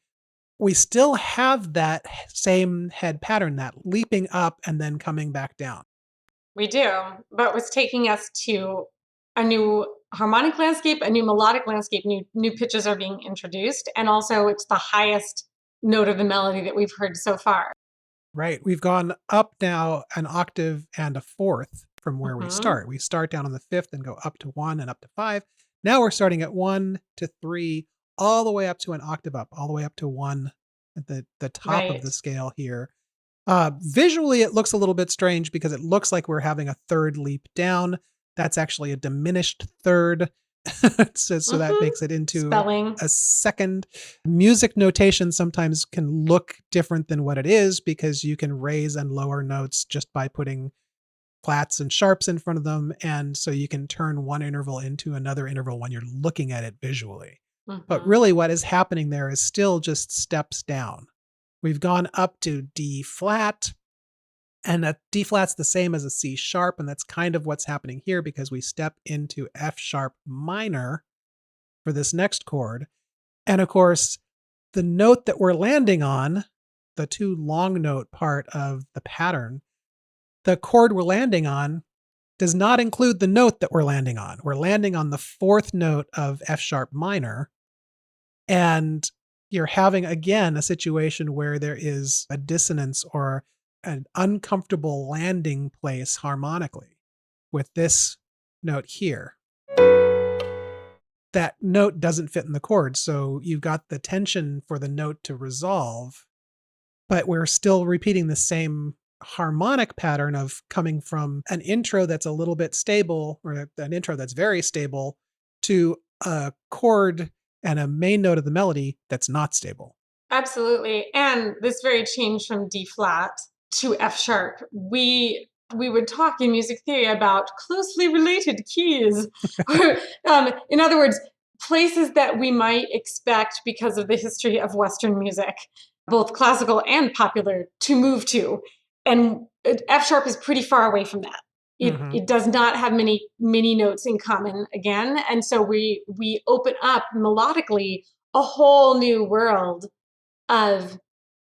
We still have that same head pattern, that leaping up and then coming back down. We do, but what's taking us to a new harmonic landscape, a new melodic landscape, new pitches are being introduced, and also it's the highest note of the melody that we've heard so far. Right. We've gone up now an octave and a 4th from where we start. We start down on the 5th and go up to 1 and up to 5. Now we're starting at 1 to 3, all the way up to an octave up, all the way up to 1 at the top of the scale here. Visually, it looks a little bit strange because it looks like we're having a 3rd leap down. That's actually a diminished 3rd. So that makes it into spelling. A 2nd. Music notation sometimes can look different than what it is because you can raise and lower notes just by putting flats and sharps in front of them. And so you can turn one interval into another interval when you're looking at it visually. But really what is happening there is still just steps down. We've gone up to D flat, and that D flat's the same as a C sharp, and that's kind of what's happening here because we step into F sharp minor for this next chord. And of course, the note that we're landing on, the 2 long note part of the pattern, the chord we're landing on does not include the note that we're landing on. We're landing on the 4th note of F sharp minor, and you're having, again, a situation where there is a dissonance or an uncomfortable landing place harmonically with this note here. That note doesn't fit in the chord, so you've got the tension for the note to resolve, but we're still repeating the same harmonic pattern of coming from an intro that's a little bit stable, or an intro that's very stable, to a chord and a main note of the melody that's not stable. Absolutely. And this very change from D flat to F sharp, we would talk in music theory about closely related keys. In other words, places that we might expect because of the history of Western music, both classical and popular, to move to. And F sharp is pretty far away from that. It does not have many notes in common again. And so we open up melodically a whole new world of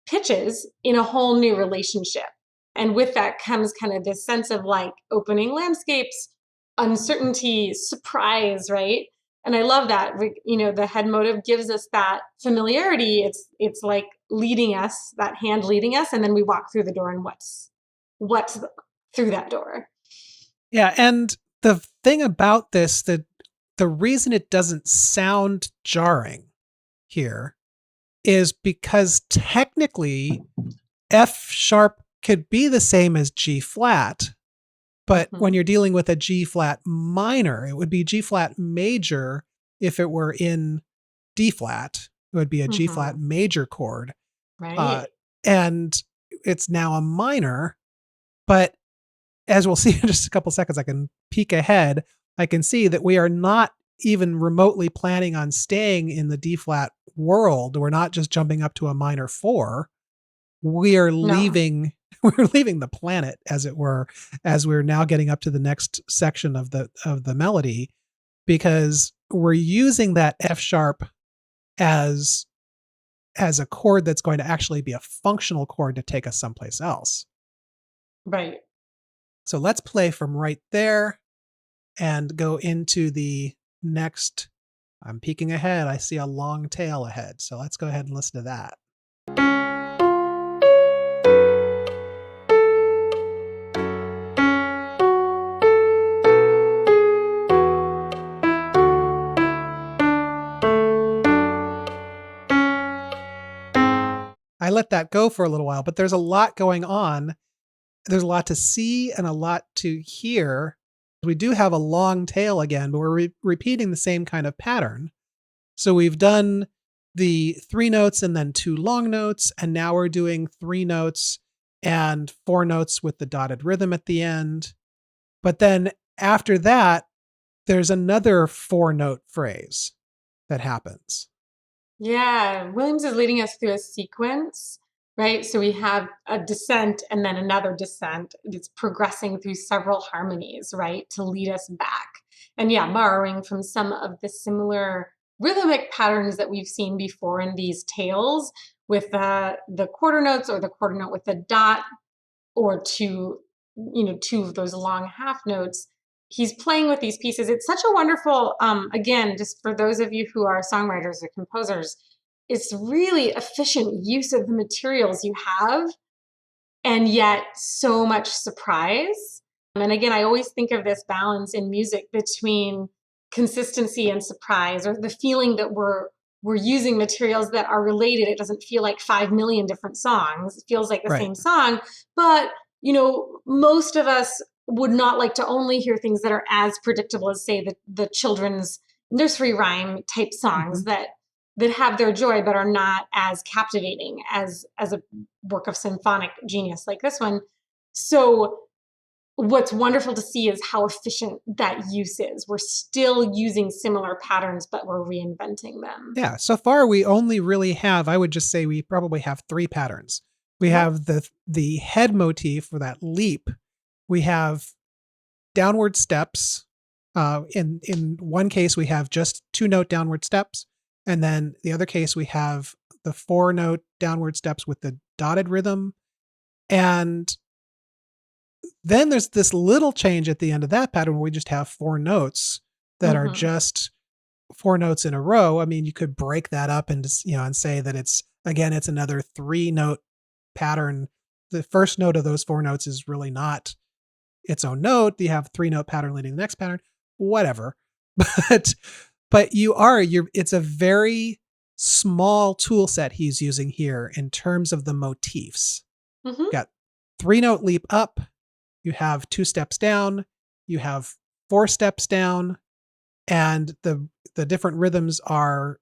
pitches in a whole new relationship. And with that comes kind of this sense of like opening landscapes, uncertainty, surprise, right? And I love that. The head motive gives us that familiarity. It's like leading us, that hand leading us, and then we walk through the door and what's through that door. Yeah, and the thing about this, the reason it doesn't sound jarring here is because technically F sharp could be the same as G flat, but when you're dealing with a G flat minor, it would be G flat major if it were in D flat. It would be a G flat major chord. Right. And it's now a minor, but as we'll see in just a couple seconds, I can peek ahead. I can see that we are not even remotely planning on staying in the D flat world. We're not just jumping up to a minor 4. We are leaving we're leaving the planet, as it were, as we're now getting up to the next section of the melody, because we're using that F sharp as a chord that's going to actually be a functional chord to take us someplace else. Right. So let's play from right there and go into the next. I'm peeking ahead. I see a long tail ahead. So let's go ahead and listen to that. I let that go for a little while, but there's a lot going on. There's a lot to see and a lot to hear. We do have a long tail again, but we're repeating the same kind of pattern. So we've done the 3 notes and then 2 long notes, and now we're doing 3 notes and 4 notes with the dotted rhythm at the end. But then after that, there's another 4-note phrase that happens. Yeah, Williams is leading us through a sequence, right? So we have a descent and then another descent. It's progressing through several harmonies, right, to lead us back. And yeah, borrowing from some of the similar rhythmic patterns that we've seen before in these tales with the quarter notes, or the quarter note with a dot, or two of those long half notes. He's playing with these pieces. It's such a wonderful, again, just for those of you who are songwriters or composers, it's really efficient use of the materials you have, and yet so much surprise. And again, I always think of this balance in music between consistency and surprise, or the feeling that we're using materials that are related. It doesn't feel like 5 million different songs. It feels like the same song, but most of us would not like to only hear things that are as predictable as, say, the children's nursery rhyme type songs that have their joy but are not as captivating as a work of symphonic genius like this one. So what's wonderful to see is how efficient that use is. We're still using similar patterns, but we're reinventing them. Yeah, so far we only really have, I would just say we probably have 3 patterns. We have the head motif for that leap. We have downward steps. In one case, we have just 2-note downward steps. And then the other case, we have the 4-note downward steps with the dotted rhythm. And then there's this little change at the end of that pattern where we just have 4 notes that are just 4 notes in a row. I mean, you could break that up and say that it's another 3-note pattern. The first note of those 4 notes is really not its own note. You have 3-note pattern leading to the next pattern, whatever. But it's a very small tool set he's using here in terms of the motifs. You got 3-note leap up, you have 2 steps down, you have 4 steps down, and the different rhythms are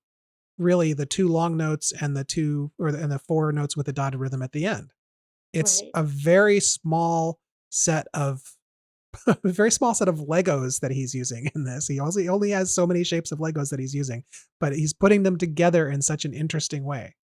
really the 2 long notes and the 4 notes with a dotted rhythm at the end. It's a very small set of Legos that he's using in this. He only has so many shapes of Legos that he's using, but he's putting them together in such an interesting way.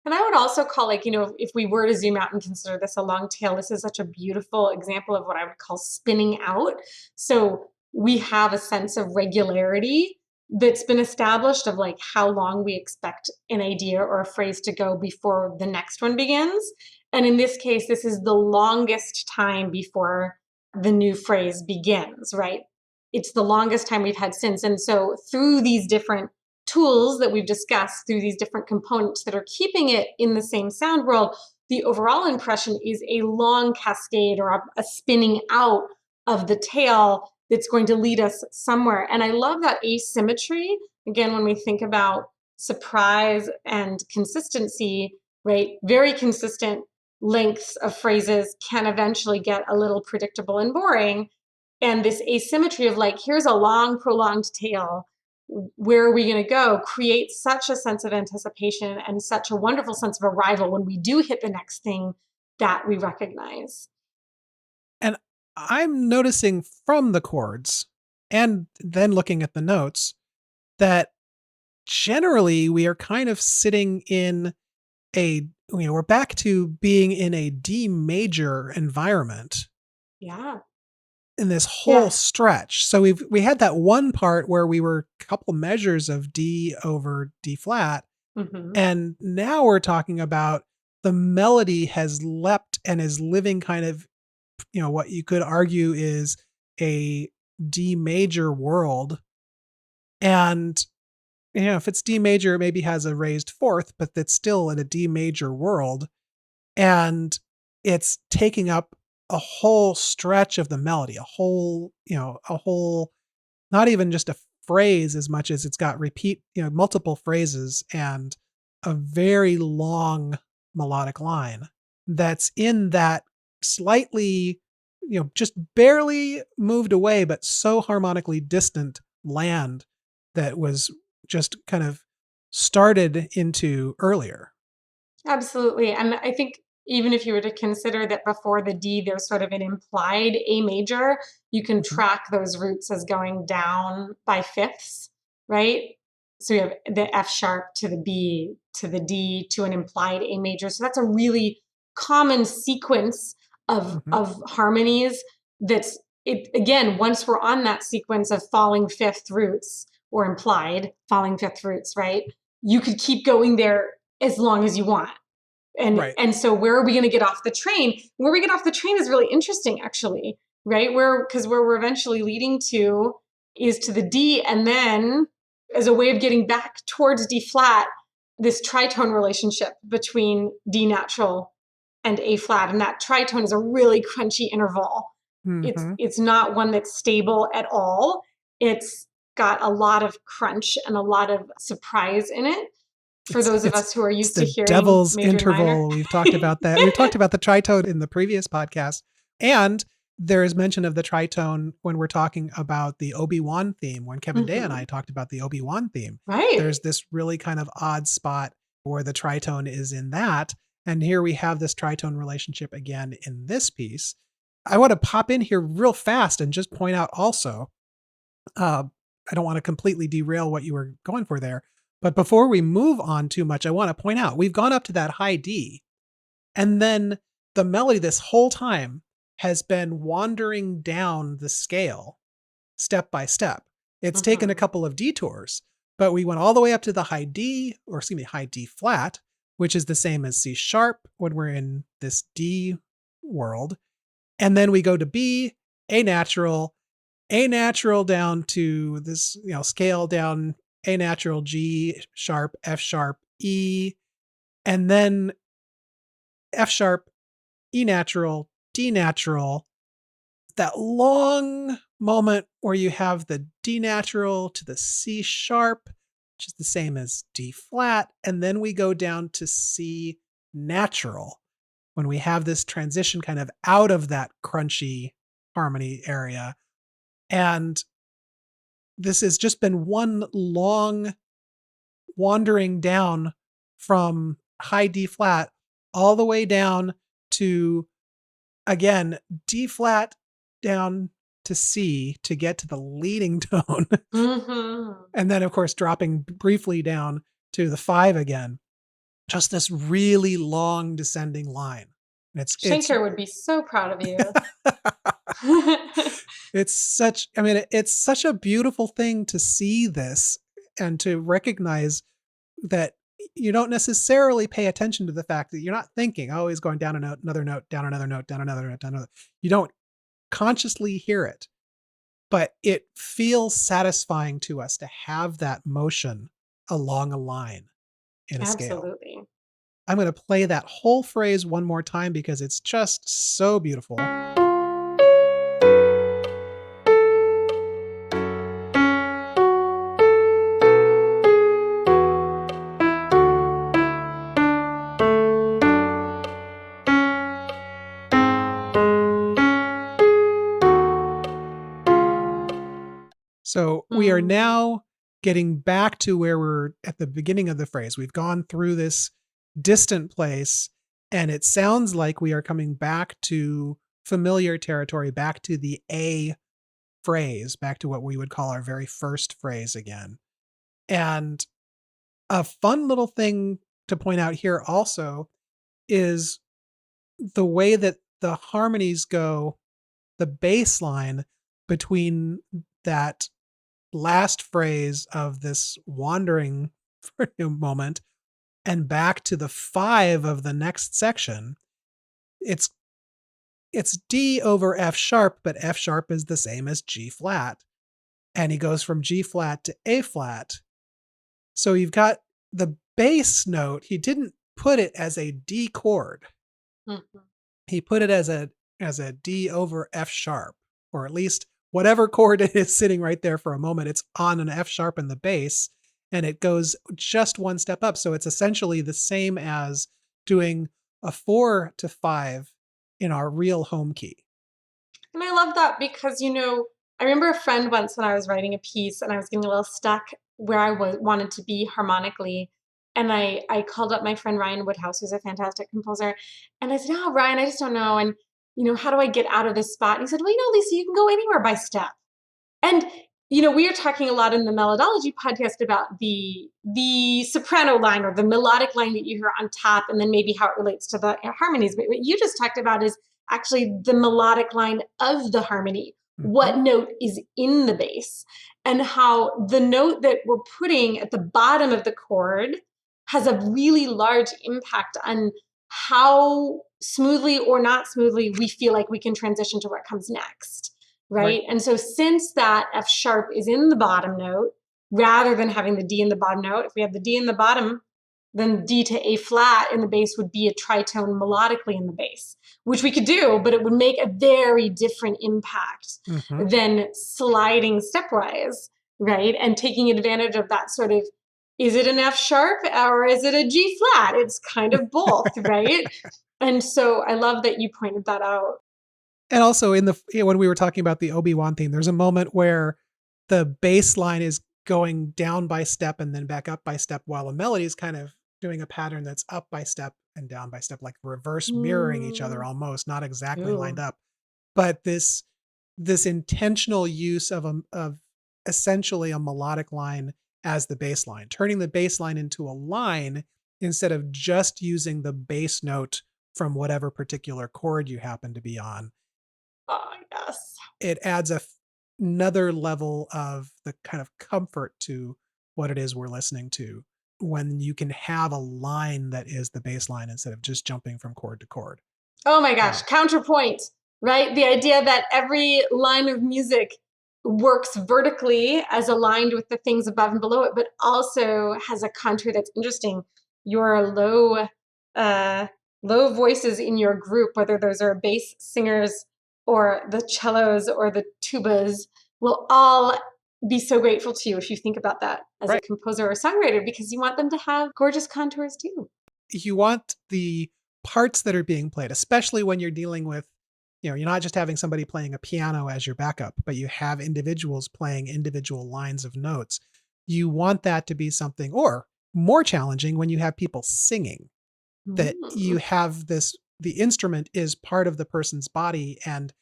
And I would also call, if we were to zoom out and consider this a long tail, this is such a beautiful example of what I would call spinning out. So we have a sense of regularity that's been established of how long we expect an idea or a phrase to go before the next one begins. And in this case, this is the longest time before the new phrase begins, right? It's the longest time we've had since. And so through these different tools that we've discussed, through these different components that are keeping it in the same sound world, the overall impression is a long cascade or a spinning out of the tail that's going to lead us somewhere. And I love that asymmetry. Again, when we think about surprise and consistency, right? Very consistent lengths of phrases can eventually get a little predictable and boring. And this asymmetry of like, here's a long, prolonged tale. Where are we going to go? Creates such a sense of anticipation and such a wonderful sense of arrival when we do hit the next thing that we recognize. And I'm noticing from the chords and then looking at the notes that generally we are kind of sitting in we're back to being in a D major environment. Yeah. In this whole stretch. So we had that one part where we were a couple measures of D over D flat. Mm-hmm. And now we're talking about the melody has leapt and is living kind of, what you could argue is a D major world. And, if it's D major, it maybe has a raised fourth, but it's still in a D major world. And it's taking up a whole stretch of the melody, a whole, not even just a phrase as much as it's got multiple phrases and a very long melodic line that's in that slightly, just barely moved away, but so harmonically distant land that was just kind of started into earlier. Absolutely. And I think even if you were to consider that before the D, there's sort of an implied A major, you can track those roots as going down by fifths, right? So you have the F sharp to the B to the D to an implied A major. So that's a really common sequence of harmonies that's it again, once we're on that sequence of falling fifth roots or implied falling fifth roots, right? You could keep going there as long as you want. And so where are we going to get off the train? Where we get off the train is really interesting, actually, right? Because where we're eventually leading to is to the D. And then as a way of getting back towards D flat, this tritone relationship between D natural and A flat. And that tritone is a really crunchy interval. It's not one that's stable at all. It's got a lot of crunch and a lot of surprise in it. For those of us who are used to hearing devil's major interval. We've talked about that. We've talked about the tritone in the previous podcast. And there is mention of the tritone when we're talking about the Obi-Wan theme, when Kevin Day and I talked about the Obi-Wan theme. Right. There's this really kind of odd spot where the tritone is in that. And here we have this tritone relationship again in this piece. I want to pop in here real fast and just point out also, I don't want to completely derail what you were going for there. But before we move on too much, I want to point out we've gone up to that high D, and then the melody this whole time has been wandering down the scale step by step. It's taken a couple of detours, but we went all the way up to the high D flat, which is the same as C sharp when we're in this D world. And then we go to B, A natural down to this, scale down A natural, G sharp, F sharp, E, and then F sharp, E natural, D natural. That long moment where you have the D natural to the C sharp, which is the same as D flat, and then we go down to C natural when we have this transition kind of out of that crunchy harmony area. And this has just been one long wandering down from high D flat all the way down to, again, D flat down to C to get to the leading tone. And then, of course, dropping briefly down to the 5 again. Just this really long descending line. Shankar would be so proud of you. It's such a beautiful thing to see this and to recognize that you don't necessarily pay attention to the fact that you're not thinking, oh, he's going down a note, another note, down another note, down another note, down another. You don't consciously hear it, but it feels satisfying to us to have that motion along a line in a scale. Absolutely. I'm going to play that whole phrase one more time because it's just so beautiful. So we are now getting back to where we're at the beginning of the phrase. We've gone through this distant place, and it sounds like we are coming back to familiar territory, back to the A phrase, back to what we would call our very first phrase again. And a fun little thing to point out here also is the way that the harmonies go, the bass line between that last phrase of this wandering for a moment and back to the 5 of the next section. It's D over F sharp, but F sharp is the same as G flat. And he goes from G flat to A flat. So you've got the bass note. He didn't put it as a D chord. Mm-hmm. He put it as a D over F sharp, or at least whatever chord it is sitting right there for a moment. It's on an F sharp in the bass, and it goes just one step up. So it's essentially the same as doing a 4 to 5 in our real home key. And I love that because, I remember a friend once when I was writing a piece and I was getting a little stuck where I wanted to be harmonically. And I called up my friend Ryan Woodhouse, who's a fantastic composer. And I said, "Oh, Ryan, I just don't know. And, how do I get out of this spot?" And he said, "Well, Lisa, you can go anywhere by step." And, we are talking a lot in the Melodology podcast about the soprano line or the melodic line that you hear on top, and then maybe how it relates to the harmonies. But what you just talked about is actually the melodic line of the harmony. Mm-hmm. What note is in the bass, and how the note that we're putting at the bottom of the chord has a really large impact on how smoothly or not smoothly we feel like we can transition to what comes next. Right? And so since that F sharp is in the bottom note, rather than having the D in the bottom note, if we have the D in the bottom, then D to A flat in the bass would be a tritone melodically in the bass, which we could do, but it would make a very different impact than sliding stepwise, right? And taking advantage of that sort of, is it an F sharp or is it a G flat? It's kind of both, right? And so I love that you pointed that out. And also when we were talking about the Obi-Wan theme, there's a moment where the bass line is going down by step and then back up by step, while a melody is kind of doing a pattern that's up by step and down by step, like reverse mirroring each other almost, not exactly lined up. But this intentional use of essentially a melodic line as the bass line, turning the bass line into a line instead of just using the bass note from whatever particular chord you happen to be on. Oh, yes. It adds another level of the kind of comfort to what it is we're listening to when you can have a line that is the bass line instead of just jumping from chord to chord. Oh my gosh, counterpoint, right? The idea that every line of music works vertically as aligned with the things above and below it, but also has a contour that's interesting. Your low voices in your group, whether those are bass singers or the cellos or the tubas, will all be so grateful to you if you think about that as a composer or songwriter, because you want them to have gorgeous contours too. You want the parts that are being played, especially when you're dealing with, you're not just having somebody playing a piano as your backup, but you have individuals playing individual lines of notes. You want that to be something, or more challenging when you have people singing, that you have the instrument is part of the person's body and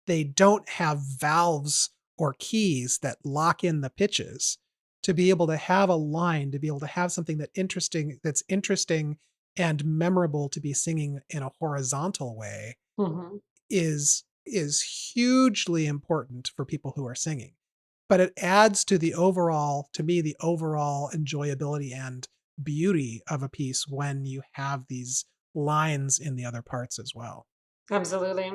they don't have valves or keys that lock in the pitches. To be able to have a line, to be able to have something that's interesting and memorable to be singing in a horizontal way is hugely important for people who are singing. But it adds to the overall enjoyability and beauty of a piece when you have these lines in the other parts as well. Absolutely.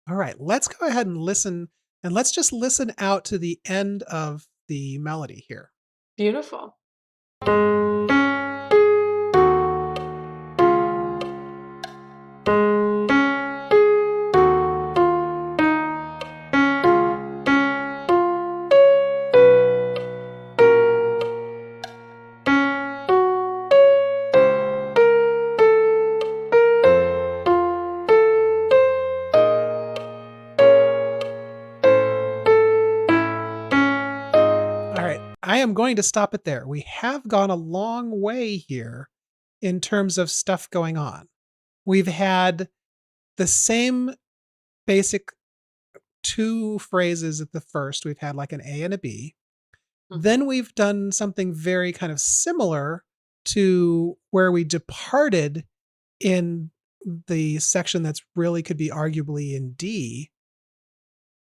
All right, let's go ahead and listen, and let's just listen out to the end of the melody here. Beautiful. I am going to stop it there. We have gone a long way here in terms of stuff going on. We've had the same basic two phrases at the first. We've had like an A and a B. Then we've done something very kind of similar to where we departed in the section that's really could be arguably in D.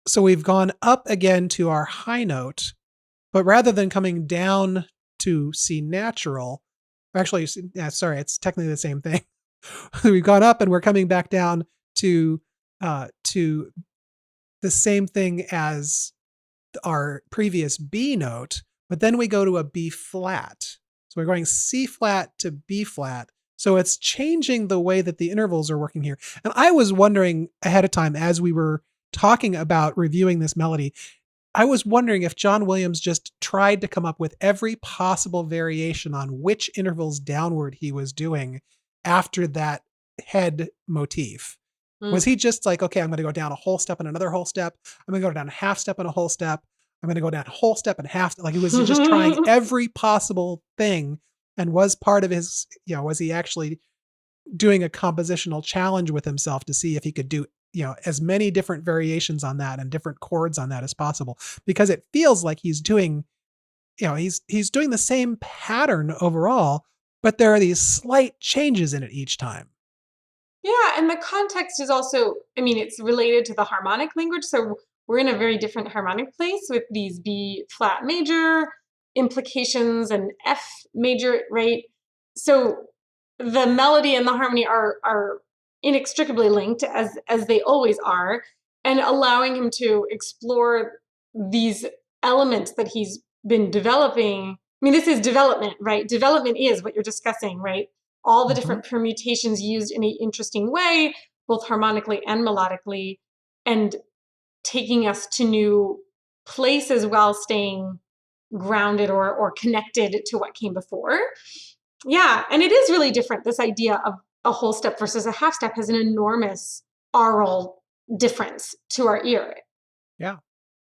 So we've gone up again to our high note, but rather than coming down to C natural, actually, sorry, it's technically the same thing. We've gone up and we're coming back down to the same thing as our previous B note, but then we go to a B flat. So we're going C flat to B flat. So it's changing the way that the intervals are working here. And I was wondering ahead of time as we were talking about reviewing this melody, I was wondering if John Williams just tried to come up with every possible variation on which intervals downward he was doing after that head motif. Was he just like, okay, I'm going to go down a whole step and another whole step. I'm going to go down a half step and a whole step. I'm going to go down a whole step and half. Like, was he just trying every possible thing? And was part of his, was he actually doing a compositional challenge with himself to see if he could do, as many different variations on that and different chords on that as possible? Because it feels like he's doing, he's doing the same pattern overall, but there are these slight changes in it each time. Yeah, and the context is also, it's related to the harmonic language. So we're in a very different harmonic place with these B flat major implications and F major, right? So the melody and the harmony are inextricably linked as they always are, and allowing him to explore these elements that he's been developing. This is development, right? Development is what you're discussing, right? All the different permutations used in an interesting way, both harmonically and melodically, and taking us to new places while staying grounded or connected to what came before. Yeah, and it is really different. This idea of a whole step versus a half step has an enormous aural difference to our ear. Yeah.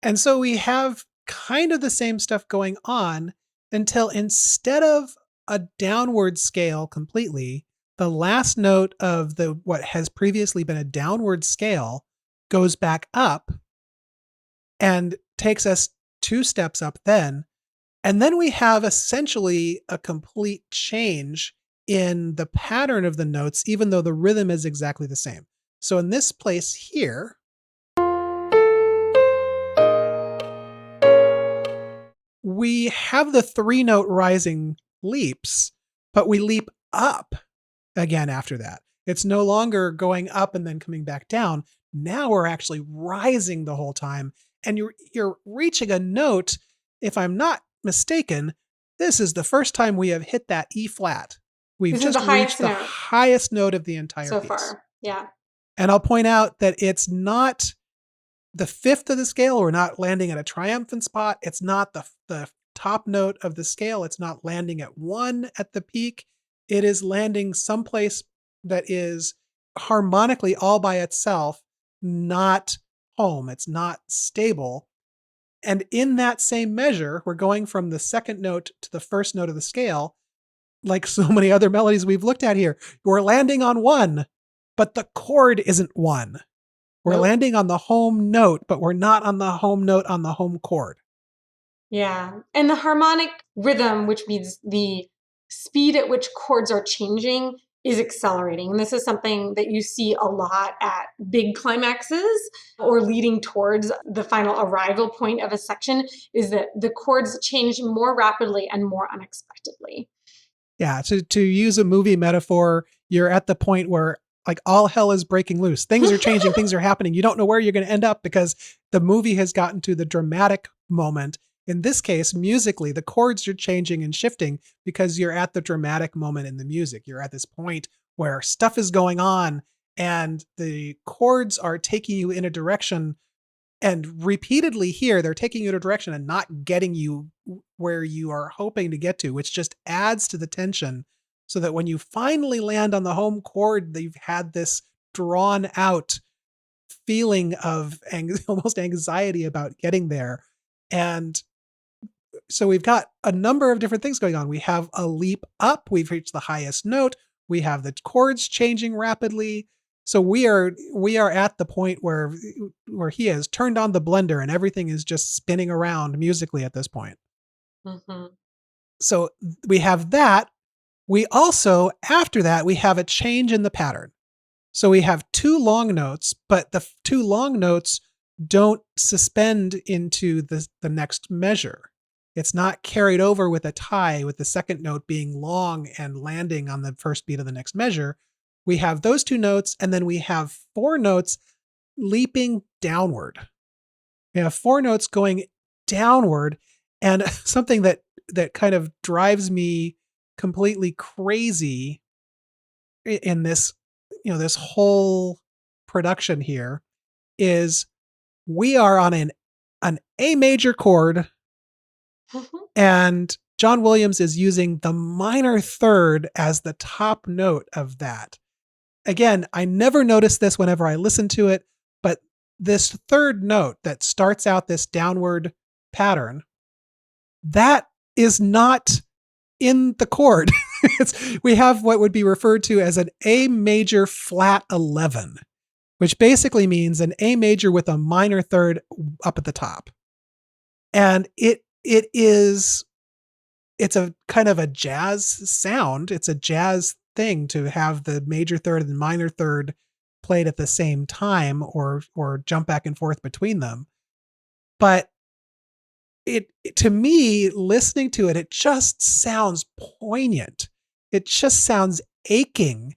And so we have kind of the same stuff going on until instead of a downward scale completely, the last note of what has previously been a downward scale goes back up and takes us 2 steps up then. And then we have essentially a complete change in the pattern of the notes, even though the rhythm is exactly the same. So in this place here, we have the 3-note rising leaps, but we leap up again after that. It's no longer going up and then coming back down. Now we're actually rising the whole time, and you're reaching a note. If I'm not mistaken, this is the first time we have hit that E flat. We've just reached the highest note of the entire so piece. Far. Yeah. And I'll point out that it's not the 5th of the scale. We're not landing at a triumphant spot. It's not the top note of the scale. It's not landing at 1 at the peak. It is landing someplace that is harmonically all by itself, not home. It's not stable. And in that same measure, we're going from the 2nd note to the 1st note of the scale, like so many other melodies we've looked at here. We're landing on 1, but the chord isn't 1. We're landing on the home note, but we're not on the home note on the home chord. Yeah. And the harmonic rhythm, which means the speed at which chords are changing, is accelerating. And this is something that you see a lot at big climaxes or leading towards the final arrival point of a section, is that the chords change more rapidly and more unexpectedly. Yeah. To use a movie metaphor, you're at the point where like all hell is breaking loose. Things are changing. Things are happening. You don't know where you're going to end up because the movie has gotten to the dramatic moment. In this case, musically, the chords are changing and shifting because you're at the dramatic moment in the music. You're at this point where stuff is going on and the chords are taking you in a direction. And repeatedly here, they're taking you in a direction and not getting you where you are hoping to get to, which just adds to the tension. So that when you finally land on the home chord, you've had this drawn out feeling of almost anxiety about getting there. And So we've got a number of different things going on. We have a leap up. We've reached the highest note. We have the chords changing rapidly. So we are at the point where he has turned on the blender and everything is just spinning around musically at this point. Mm-hmm. So we have that. We also, after that, we have a change in the pattern. So we have two long notes, but the two long notes don't suspend into the next measure. It's not carried over with a tie, with the second note being long and landing on the first beat of the next measure. We have those two notes, and then we have four notes leaping downward. We have four notes going downward, and something that kind of drives me completely crazy in this, this whole production here is we are on an A major chord, and John Williams is using the minor third as the top note of that. Again, I never noticed this whenever I listened to it, but this third note that starts out this downward pattern, that is not in the chord. We have what would be referred to as an A major flat 11, which basically means an A major with a minor third up at the top. And it's a kind of a jazz sound. It's a jazz thing to have the major third and minor third played at the same time or jump back and forth between them. But to me, listening to it, it just sounds poignant. It just sounds aching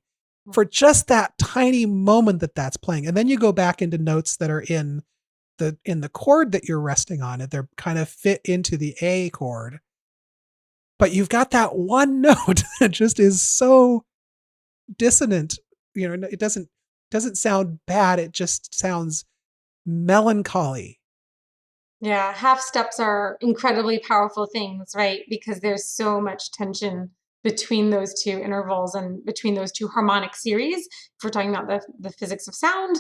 for just that tiny moment that's playing. And then you go back into notes that are in the chord that you're resting on. They're kind of fit into the A chord. But you've got that one note that just is so dissonant. It doesn't sound bad. It just sounds melancholy. Yeah, half steps are incredibly powerful things, right? Because there's so much tension between those two intervals and between those two harmonic series. If we're talking about the physics of sound,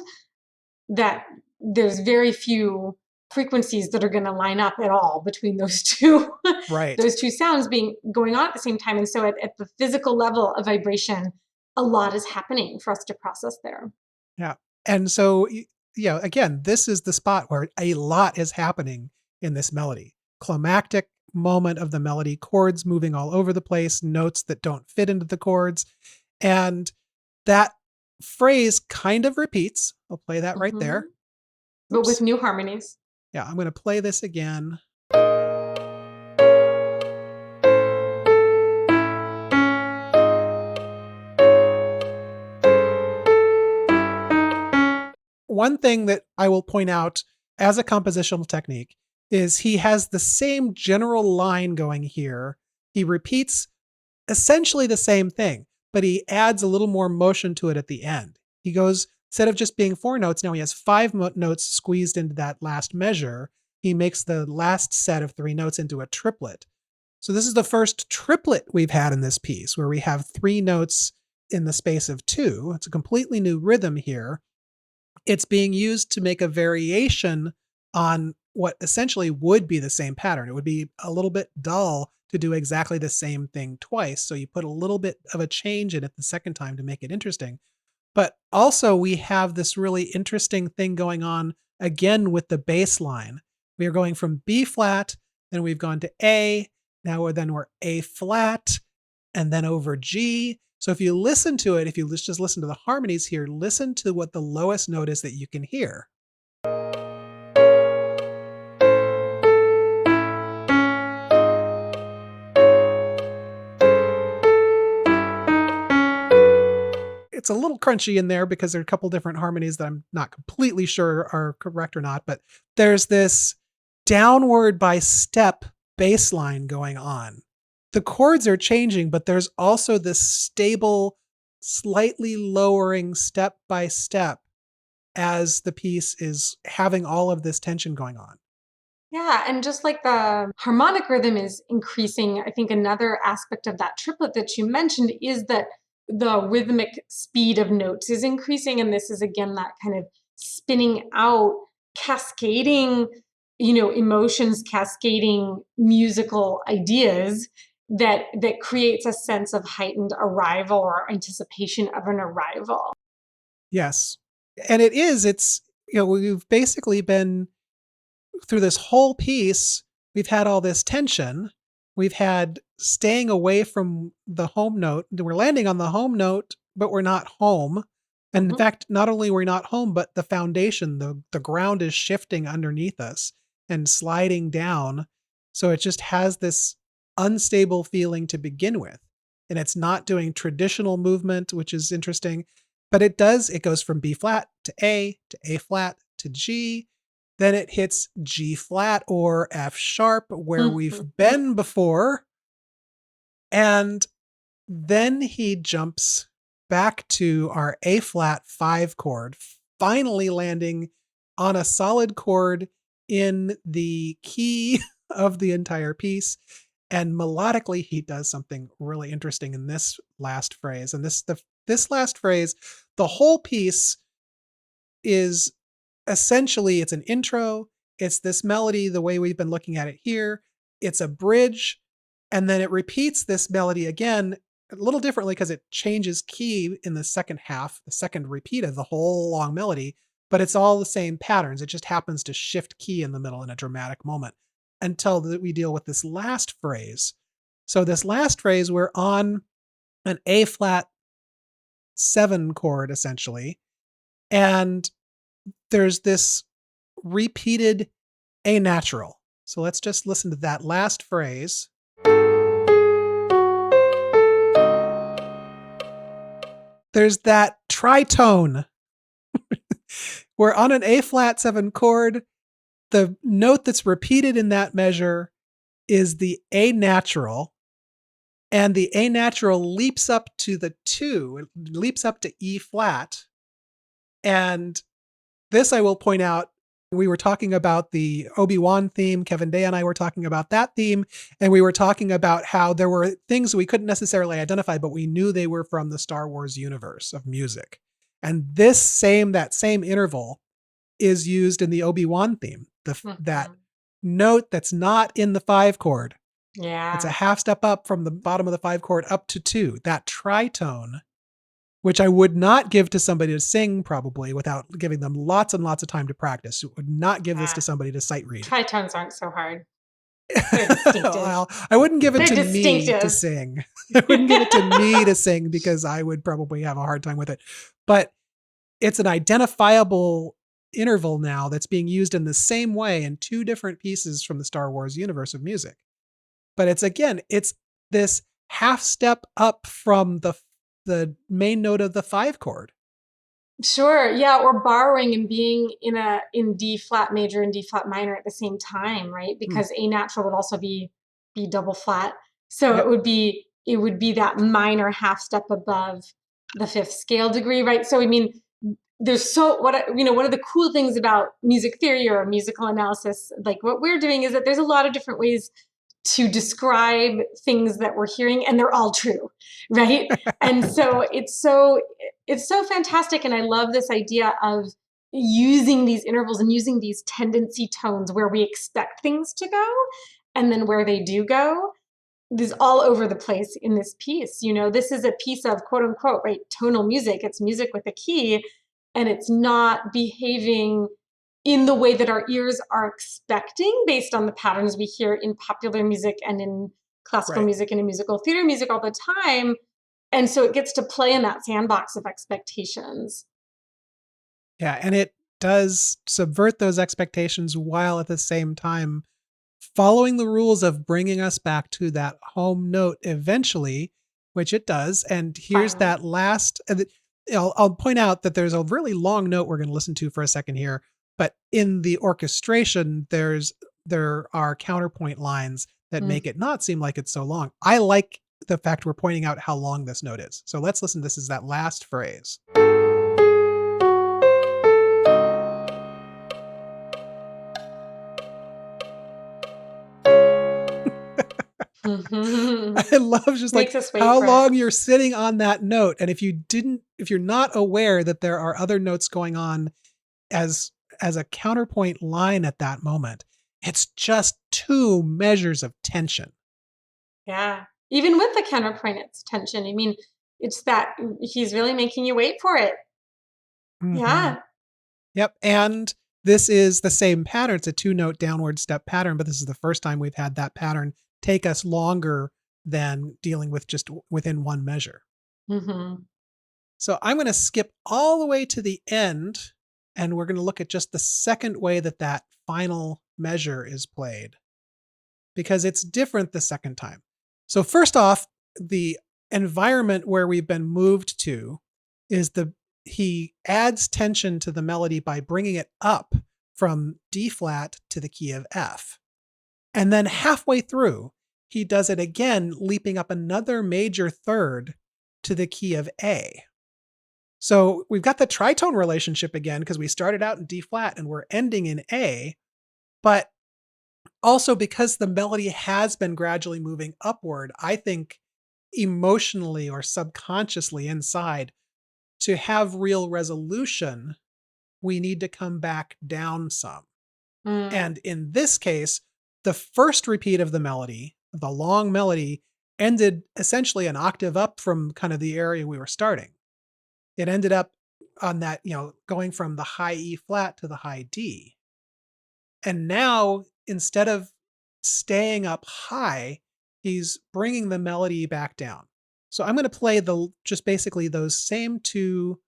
that there's very few frequencies that are going to line up at all between those two, right? Those two sounds going on at the same time. And so at the physical level of vibration, a lot is happening for us to process there. Yeah. And so, again, this is the spot where a lot is happening in this melody. Climactic moment of the melody, chords moving all over the place, notes that don't fit into the chords. And that phrase kind of repeats. I'll play that right there. But with new harmonies. Yeah, I'm going to play this again. One thing that I will point out as a compositional technique is he has the same general line going here. He repeats essentially the same thing, but he adds a little more motion to it at the end. He goes, instead of just being four notes, now he has five notes squeezed into that last measure. He makes the last set of three notes into a triplet. So this is the first triplet we've had in this piece, where we have three notes in the space of two. It's a completely new rhythm here. It's being used to make a variation on what essentially would be the same pattern. It would be a little bit dull to do exactly the same thing twice. So you put a little bit of a change in it the second time to make it interesting. But also we have this really interesting thing going on again with the bass line. We are going from B flat, then we've gone to A, now we're A flat, and then over G. So if you listen to it, if you just listen to the harmonies here, listen to what the lowest note is that you can hear. It's a little crunchy in there because there are a couple different harmonies that I'm not completely sure are correct or not, but there's this downward by step bass line going on. The chords are changing, but there's also this stable, slightly lowering step by step as the piece is having all of this tension going on. Yeah, and just like the harmonic rhythm is increasing, I think another aspect of that triplet that you mentioned is that the rhythmic speed of notes is increasing. And this is, again, that kind of spinning out, cascading emotions cascading musical ideas that creates a sense of heightened arrival or anticipation of an arrival. Yes. And it's, we've basically been through this whole piece, we've had all this tension. We've had staying away from the home note. We're landing on the home note, but we're not home. And in fact, not only are we not home, but the foundation, the ground is shifting underneath us and sliding down. So it just has this unstable feeling to begin with. And it's not doing traditional movement, which is interesting, but it goes from B flat to A flat to G. Then it hits G flat or F sharp where we've been before. And then he jumps back to our A flat 5 chord, finally landing on a solid chord in the key of the entire piece. And melodically, he does something really interesting in this last phrase. And this last phrase, the whole piece is essentially, it's an intro. It's this melody, the way we've been looking at it here. It's a bridge. And then it repeats this melody again, a little differently because it changes key in the second half, the second repeat of the whole long melody, but it's all the same patterns. It just happens to shift key in the middle in a dramatic moment until we deal with this last phrase. So this last phrase, we're on an A flat 7 chord, essentially. And there's this repeated A natural. So let's just listen to that last phrase. There's that tritone. We're on an A flat 7 chord. The note that's repeated in that measure is the A natural. And the A natural leaps up to the 2. It leaps up to E flat. And this, I will point out, we were talking about the Obi-Wan theme. Kevin Day and I were talking about that theme. And we were talking about how there were things we couldn't necessarily identify, but we knew they were from the Star Wars universe of music. And that same interval is used in the Obi-Wan theme. That note that's not in the 5 chord. Yeah. It's a half step up from the bottom of the 5 chord up to 2. That tritone, which I would not give to somebody to sing probably without giving them lots and lots of time to practice. Would not give this to somebody to sight read. Tritones aren't so hard. They're distinctive. Well, I wouldn't give it to me to sing. I wouldn't give it to me to sing because I would probably have a hard time with it. But it's an identifiable interval now that's being used in the same way in 2 different pieces from the Star Wars universe of music. But it's this half step up from the main note of the 5 chord. Sure. Yeah. Or borrowing and being in D flat major and D flat minor at the same time, right? Because A natural would also be double flat. So it would be that minor half step above the 5th scale degree, right? So I mean, there's one of the cool things about music theory or musical analysis, like what we're doing, is that there's a lot of different ways to describe things that we're hearing, and they're all true, right? And so it's so fantastic, and I love this idea of using these intervals and using these tendency tones where we expect things to go, and then where they do go. This all over the place in this piece. This is a piece of quote unquote, right, tonal music. It's music with a key, and it's not behaving in the way that our ears are expecting based on the patterns we hear in popular music and in classical music and in musical theater music all the time. And so it gets to play in that sandbox of expectations. Yeah, and it does subvert those expectations while at the same time following the rules of bringing us back to that home note eventually, which it does. And here's that last, I'll point out that there's a really long note we're going to listen to for a second here. But in the orchestration, there are counterpoint lines that make it not seem like it's so long. I like the fact we're pointing out how long this note is. So let's listen. This is that last phrase. I love just like how long you're sitting on that note. And if you're not aware that there are other notes going on as a counterpoint line at that moment, It's just two measures of tension. Yeah. Even with the counterpoint, it's tension. I mean, it's that he's really making you wait for it. Mm-hmm. Yeah. Yep. And this is the same pattern. It's a 2-note downward step pattern, but this is the first time we've had that pattern take us longer than dealing with just within one measure. Mm-hmm. So I'm going to skip all the way to the end, and we're going to look at just the second way that that final measure is played, because it's different the second time. So first off, the environment where we've been moved to is he adds tension to the melody by bringing it up from D flat to the key of F. And then halfway through, he does it again, leaping up another major third to the key of A. So we've got the tritone relationship again, because we started out in D flat and we're ending in A, but also because the melody has been gradually moving upward, I think emotionally or subconsciously inside, to have real resolution, we need to come back down some. Mm. And in this case, the first repeat of the melody, the long melody, ended essentially an octave up from kind of the area we were starting. It ended up on that, going from the high E flat to the high D. And now, instead of staying up high, he's bringing the melody back down. So I'm going to play just basically those same two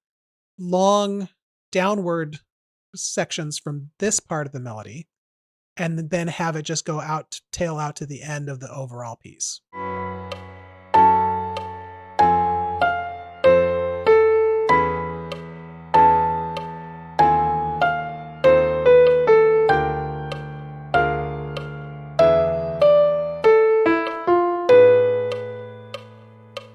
long downward sections from this part of the melody, and then have it just tail out to the end of the overall piece.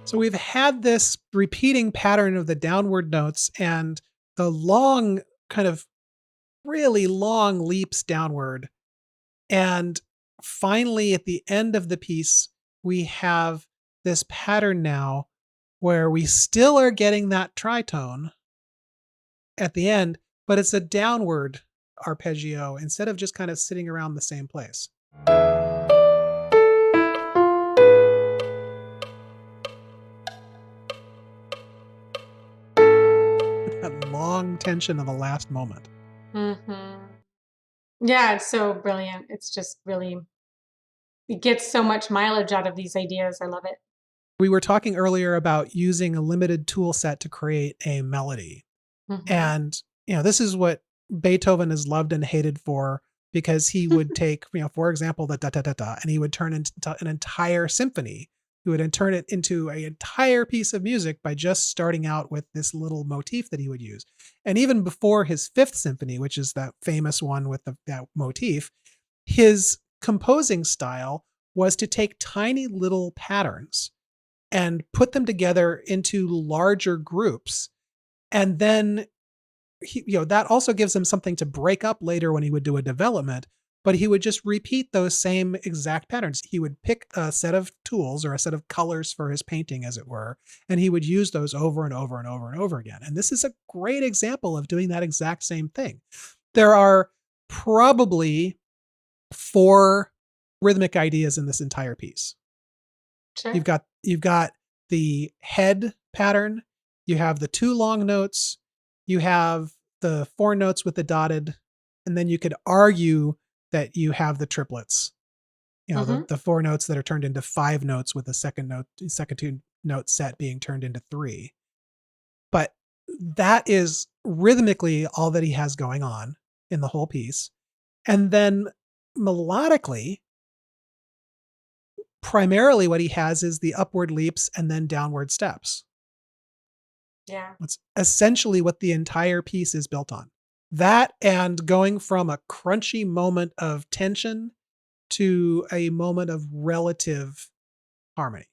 So we've had this repeating pattern of the downward notes and the long, kind of really long leaps downward. And finally, at the end of the piece, we have this pattern now where we still are getting that tritone at the end, but it's a downward arpeggio instead of just kind of sitting around the same place. That long tension of the last moment. Mm-hmm. Yeah, it's so brilliant. It's just really, it gets so much mileage out of these ideas. I love it. We were talking earlier about using a limited tool set to create a melody. Mm-hmm. And, this is what Beethoven is loved and hated for, because he would take, for example, the da da da da, and he would turn into an entire symphony. He would turn it into an entire piece of music by just starting out with this little motif that he would use. And even before his Fifth Symphony, which is that famous one with that motif, his composing style was to take tiny little patterns and put them together into larger groups. And then that also gives him something to break up later when he would do a development, but he would just repeat those same exact patterns. He would pick a set of tools or a set of colors for his painting, as it were, and he would use those over and over and over and over again. And this is a great example of doing that exact same thing. There are probably 4 rhythmic ideas in this entire piece. Sure. You've got the head pattern, you have the 2 long notes, you have the 4 notes with the dotted, and then you could argue that you have the triplets. The 4 notes that are turned into 5 notes, with the second 2-note set being turned into 3. But that is rhythmically all that he has going on in the whole piece. And then melodically, primarily what he has is the upward leaps and then downward steps. Yeah. That's essentially what the entire piece is built on. That, and going from a crunchy moment of tension to a moment of relative harmony.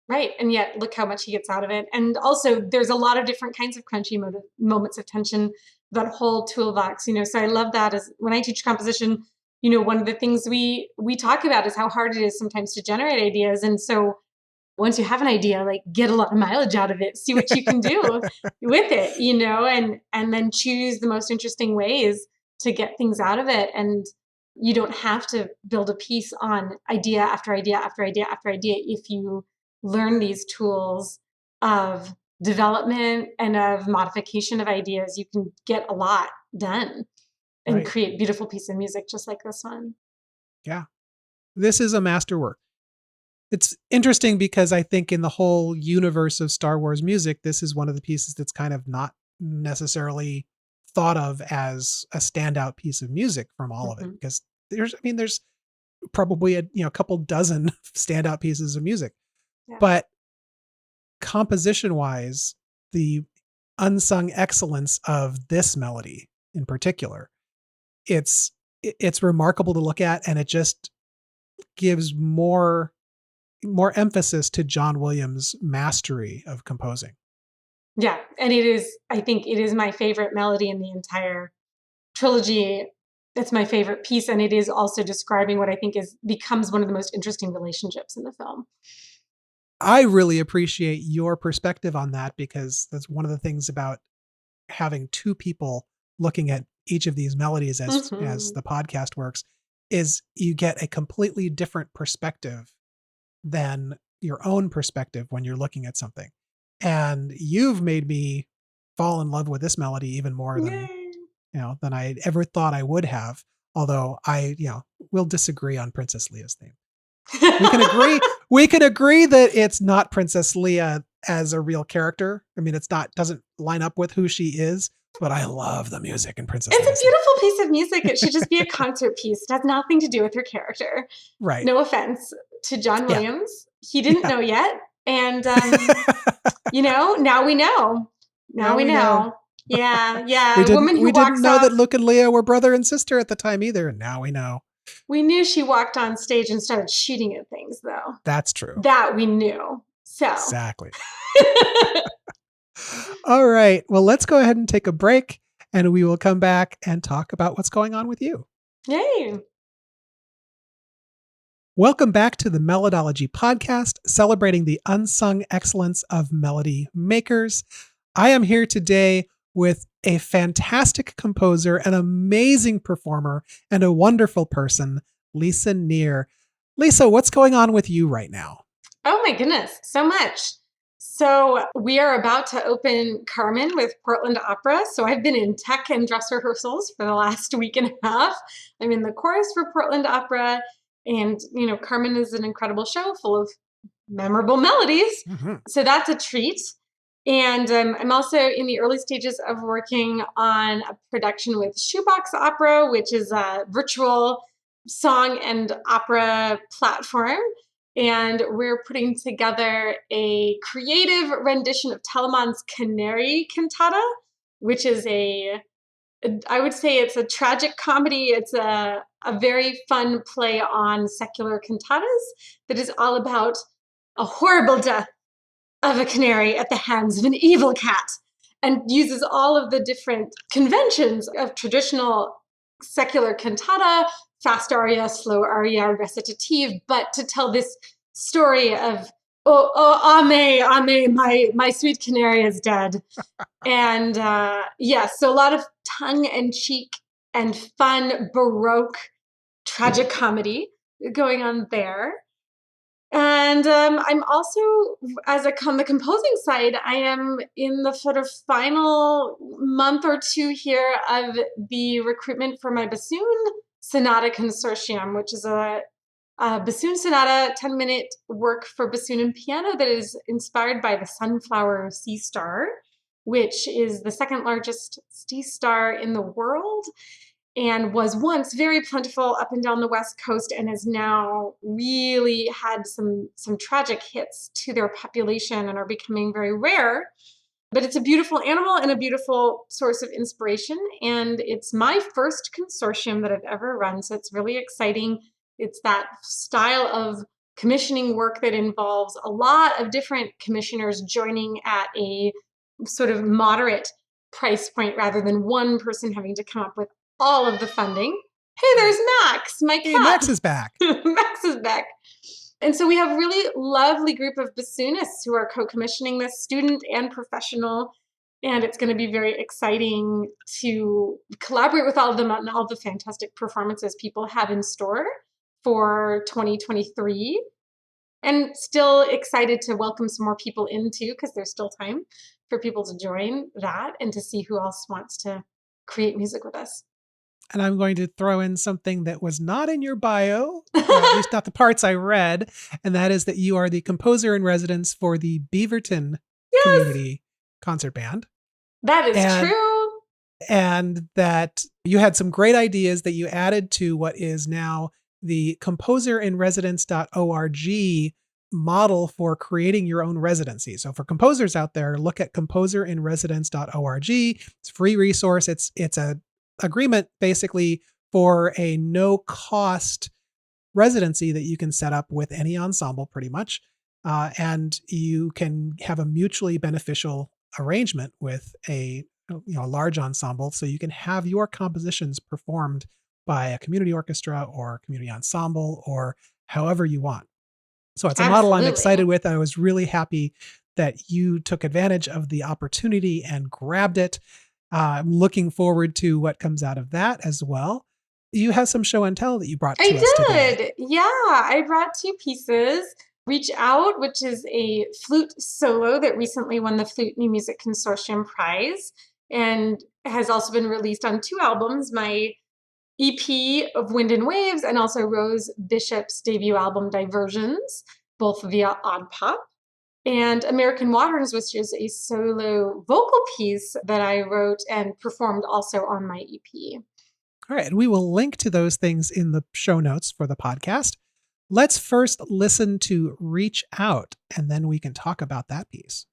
Right. And yet look how much he gets out of it. And also there's a lot of different kinds of crunchy moments of tension, that whole toolbox, so I love that. As when I teach composition, one of the things we talk about is how hard it is sometimes to generate ideas. And so once you have an idea, like, get a lot of mileage out of it, see what you can do with it, and then choose the most interesting ways to get things out of it. And you don't have to build a piece on idea after idea after idea after idea if you learn these tools of development and of modification of ideas. You can get a lot done and create beautiful piece of music just like this one. Yeah. This is a masterwork. It's interesting because I think in the whole universe of Star Wars music, this is one of the pieces that's kind of not necessarily thought of as a standout piece of music from all of it. Because there's probably a couple dozen standout pieces of music, but composition wise, the unsung excellence of this melody in particular, it's remarkable to look at, and it just gives more emphasis to John Williams' mastery of composing. Yeah. And I think it is my favorite melody in the entire trilogy. It's my favorite piece. And it is also describing what I think becomes one of the most interesting relationships in the film. I really appreciate your perspective on that, because that's one of the things about having two people looking at each of these melodies as the podcast works, is you get a completely different perspective than your own perspective when you're looking at something. And you've made me fall in love with this melody even more than I ever thought I would have. Although we'll disagree on Princess Leia's theme. We can agree that it's not Princess Leia as a real character. I mean, doesn't line up with who she is, but I love the music in Princess Leia. It's a beautiful piece of music. It should just be a concert piece. It has nothing to do with her character. Right. No offense to John Williams. He didn't know yet. And, now we know. Now we know. Yeah. Yeah. We didn't know that Luke and Leia were brother and sister at the time either. And now we know. We knew she walked on stage and started shooting at things, though. That's true. That we knew. So. Exactly. All right. Well, let's go ahead and take a break, and we will come back and talk about what's going on with you. Yay. Welcome back to the Melodology Podcast, celebrating the unsung excellence of melody makers. I am here today with a fantastic composer, an amazing performer, and a wonderful person, Lisa Neher. Lisa, what's going on with you right now? Oh my goodness, so much. So we are about to open Carmen with Portland Opera. So I've been in tech and dress rehearsals for the last week and a half. I'm in the chorus for Portland Opera. And, Carmen is an incredible show full of memorable melodies. So that's a treat. And I'm also in the early stages of working on a production with Shoebox Opera, which is a virtual song and opera platform. And we're putting together a creative rendition of Telemann's Canary cantata, which is I would say it's a tragic comedy. It's a very fun play on secular cantatas that is all about a horrible death of a canary at the hands of an evil cat, and uses all of the different conventions of traditional secular cantata, fast aria, slow aria, recitative, but to tell this story of, Ame, my sweet canary is dead. And so a lot of tongue-in-cheek and fun Baroque tragic comedy going on there. And I'm also, on the composing side, I am in the sort of final month or two here of the recruitment for my bassoon sonata consortium, which is a bassoon sonata, 10-minute work for bassoon and piano that is inspired by the Sunflower Sea Star, which is the second largest sea star in the world, and was once very plentiful up and down the West Coast, and has now really had some tragic hits to their population and are becoming very rare. But it's a beautiful animal and a beautiful source of inspiration. And it's my first consortium that I've ever run, so it's really exciting. It's that style of commissioning work that involves a lot of different commissioners joining at a sort of moderate price point rather than one person having to come up with all of the funding. Hey, there's Max, my cat. Hey, Max is back. Max is back. And so we have a really lovely group of bassoonists who are co-commissioning this, student and professional. And it's going to be very exciting to collaborate with all of them on all the fantastic performances people have in store for 2023. And still excited to welcome some more people in too, because there's still time for people to join that and to see who else wants to create music with us. And I'm going to throw in something that was not in your bio, or at least not the parts I read, and that is that you are the composer in residence for the Beaverton Yes, Community Concert Band. that is And true. and that you had some great ideas that you added to what is now the composerinresidence.org model for creating your own residency. So for composers out there, look at composerinresidence.org. It's a free resource. It's a agreement basically for a no cost residency that you can set up with any ensemble pretty much. And you can have a mutually beneficial arrangement with a large ensemble, so you can have your compositions performed by a community orchestra or community ensemble or however you want. So it's a model I'm excited Absolutely. with. I was really happy that you took advantage of the opportunity and grabbed it. I'm looking forward to what comes out of that as well. You have some show and tell that you brought to us today. I did. Yeah, I brought two pieces. Reach Out, which is a flute solo that recently won the Flute New Music Consortium Prize and has also been released on two albums, my EP of Wind and Waves and also Rose Bishop's debut album Diversions, both via Odd Pop. And American Waters, which is a solo vocal piece that I wrote and performed also on my EP. All right. And we will link to those things in the show notes for the podcast. Let's first listen to Reach Out, and then we can talk about that piece.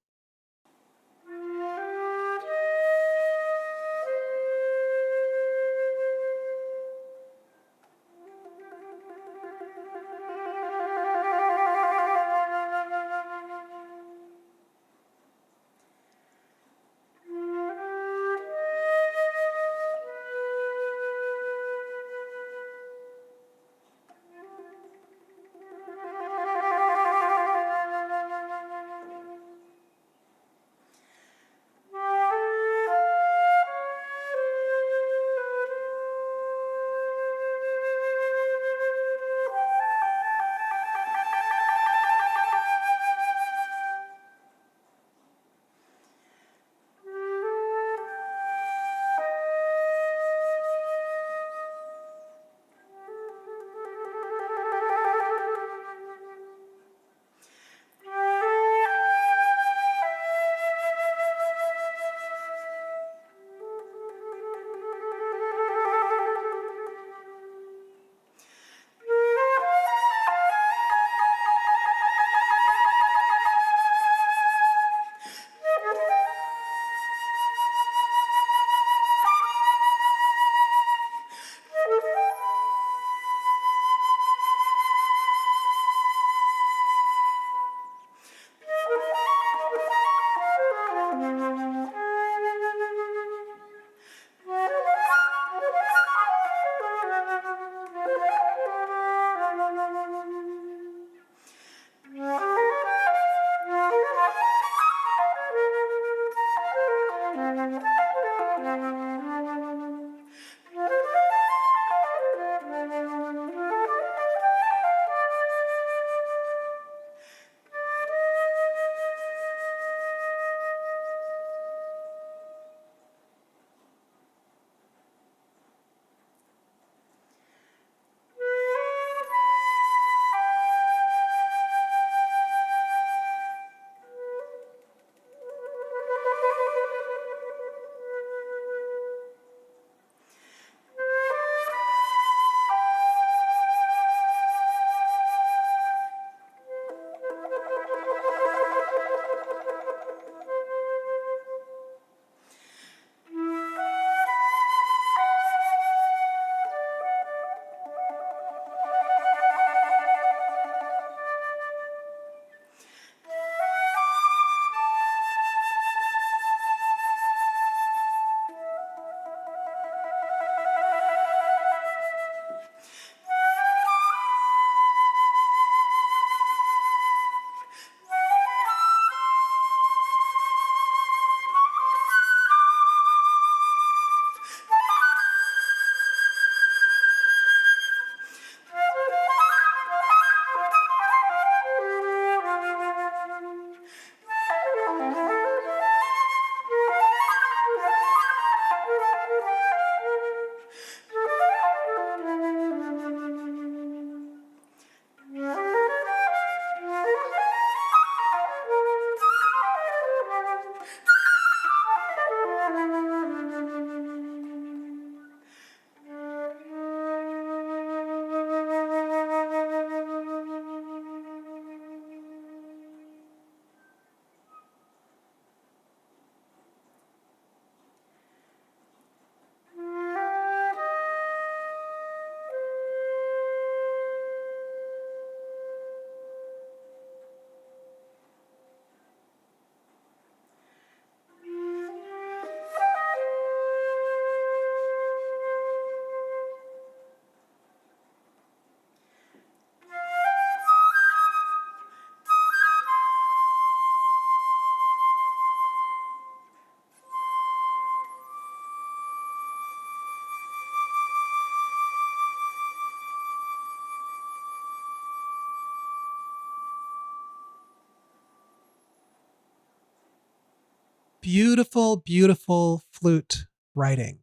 beautiful, beautiful flute writing.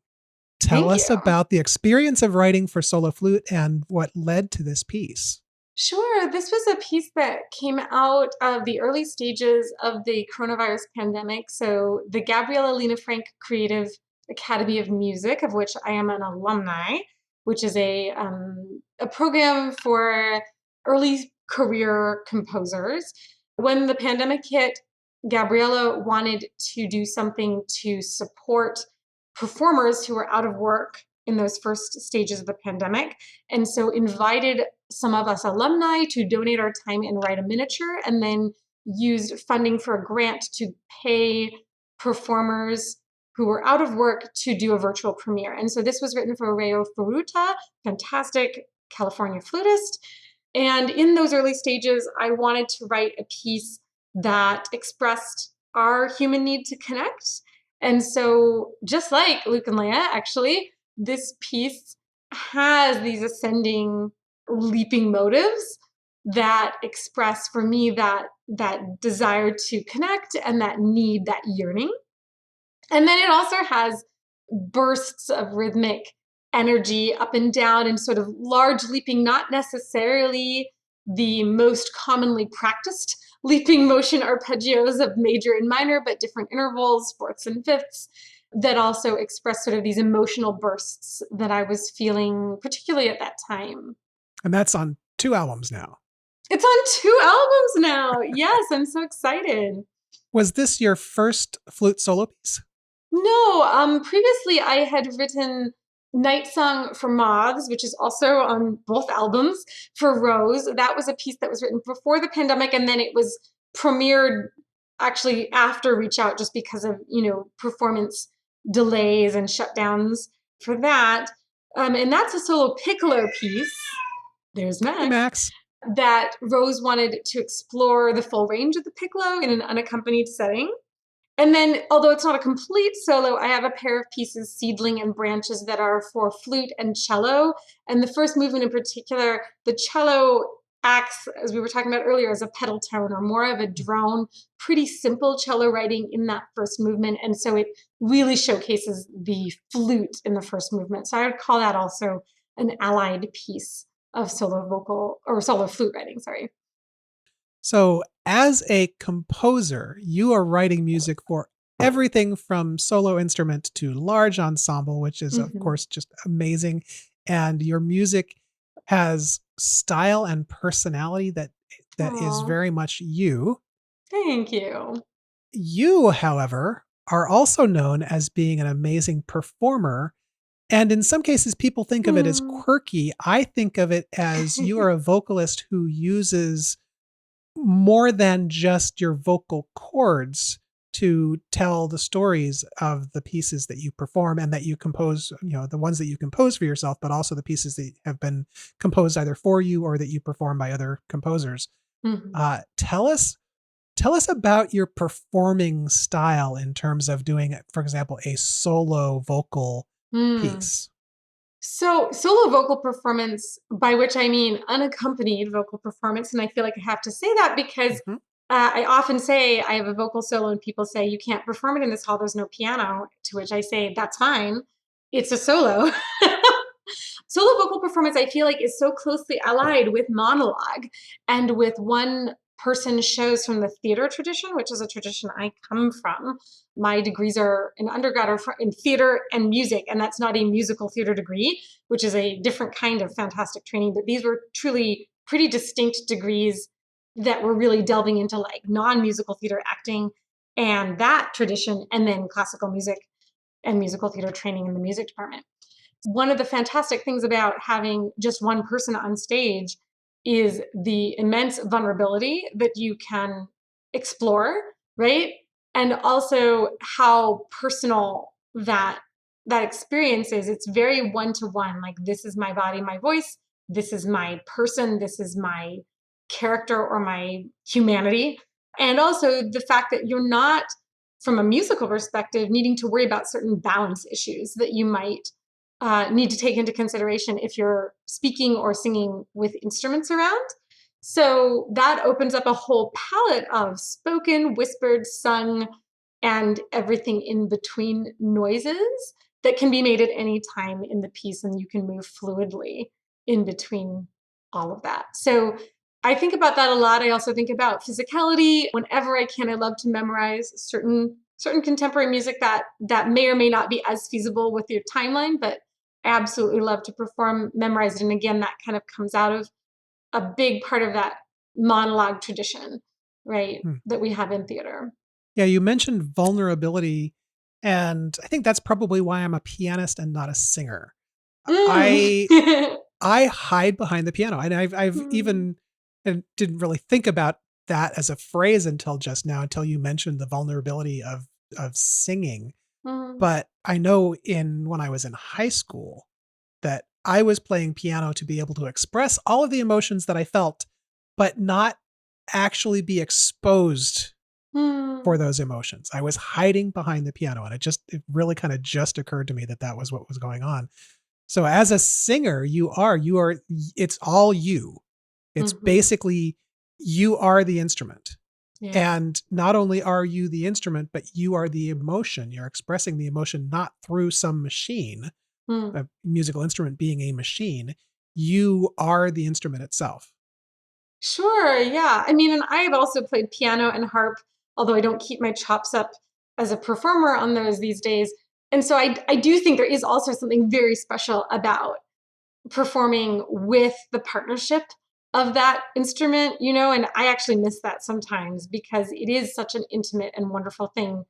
Tell Thank us you. about the experience of writing for solo flute and what led to this piece. Sure. This was a piece that came out of the early stages of the coronavirus pandemic. So, the Gabriella Lena Frank Creative Academy of Music, of which I am an alumni, which is a program for early career composers. When the pandemic hit, Gabriella wanted to do something to support performers who were out of work in those first stages of the pandemic. And so invited some of us alumni to donate our time and write a miniature, and then used funding for a grant to pay performers who were out of work to do a virtual premiere. And so this was written for Rayo Furuta, fantastic California flutist. And in those early stages, I wanted to write a piece that expressed our human need to connect. And so, just like Luke and Leia, actually, this piece has these ascending, leaping motives that express for me that desire to connect and that need, that yearning. And then it also has bursts of rhythmic energy up and down and sort of large leaping, not necessarily the most commonly practiced leaping motion arpeggios of major and minor, but different intervals, fourths and fifths, that also express sort of these emotional bursts that I was feeling, particularly at that time. And that's on 2 albums now. It's on 2 albums now. Yes, I'm so excited. Was this your first flute solo piece? No, previously I had written Night Song for Moths, which is also on both albums, for Rose. That was a piece that was written before the pandemic, and then it was premiered actually after Reach Out, just because of, performance delays and shutdowns for that. And that's a solo piccolo piece. There's Max. Hey, Max. That Rose wanted to explore the full range of the piccolo in an unaccompanied setting. And then, although it's not a complete solo, I have a pair of pieces, Seedling and Branches, that are for flute and cello. And the first movement in particular, the cello acts, as we were talking about earlier, as a pedal tone or more of a drone, pretty simple cello writing in that first movement. And so it really showcases the flute in the first movement. So I would call that also an allied piece of solo vocal or solo flute writing, sorry. So as a composer, you are writing music for everything from solo instrument to large ensemble, which is, of course, just amazing. And your music has style and personality that is very much you. Thank you. You, however, are also known as being an amazing performer. And in some cases, people think of it as quirky. I think of it as you are a vocalist who uses more than just your vocal cords to tell the stories of the pieces that you perform and that you compose, the ones that you compose for yourself, but also the pieces that have been composed either for you or that you perform by other composers. Tell us about your performing style in terms of doing, for example, a solo vocal piece. So solo vocal performance, by which I mean unaccompanied vocal performance, and I feel like I have to say that because I often say I have a vocal solo and people say, you can't perform it in this hall, there's no piano, to which I say, that's fine, it's a solo. Solo vocal performance, I feel like, is so closely allied with monologue and with one person shows from the theater tradition, which is a tradition I come from. My degrees are in undergrad are in theater and music, and that's not a musical theater degree, which is a different kind of fantastic training. But these were truly pretty distinct degrees that were really delving into like non-musical theater acting and that tradition, and then classical music and musical theater training in the music department. One of the fantastic things about having just one person on stage is the immense vulnerability that you can explore, right? And also how personal that experience is. It's very one-to-one. Like, this is my body, my voice. This is my person. This is my character or my humanity. And also the fact that you're not, from a musical perspective, needing to worry about certain balance issues that you might need to take into consideration if you're speaking or singing with instruments around. So that opens up a whole palette of spoken, whispered, sung, and everything in between noises that can be made at any time in the piece, and you can move fluidly in between all of that. So I think about that a lot. I also think about physicality. Whenever I can, I love to memorize certain contemporary music that may or may not be as feasible with your timeline, but I absolutely love to perform, memorize it. And again, that kind of comes out of a big part of that monologue tradition, right, that we have in theater. Yeah, you mentioned vulnerability, and I think that's probably why I'm a pianist and not a singer. I Mm. I hide behind the piano, and I've even and didn't really think about that as a phrase until just now, until you mentioned the vulnerability of singing. Mm. But I know in when I was in high school that I was playing piano to be able to express all of the emotions that I felt, but not actually be exposed for Mm. those emotions. I was hiding behind the piano, and it really kind of just occurred to me that that was what was going on. So as a singer, it's all you. It's Mhm. basically you are the instrument. Yeah. And not only are you the instrument, but you are the emotion. You're expressing the emotion not through some machine, Mm. a musical instrument being a machine. You are the instrument itself. Sure, yeah. I mean, and I have also played piano and harp, although I don't keep my chops up as a performer on those these days. And so I do think there is also something very special about performing with the partnership of that instrument, and I actually miss that sometimes because it is such an intimate and wonderful thing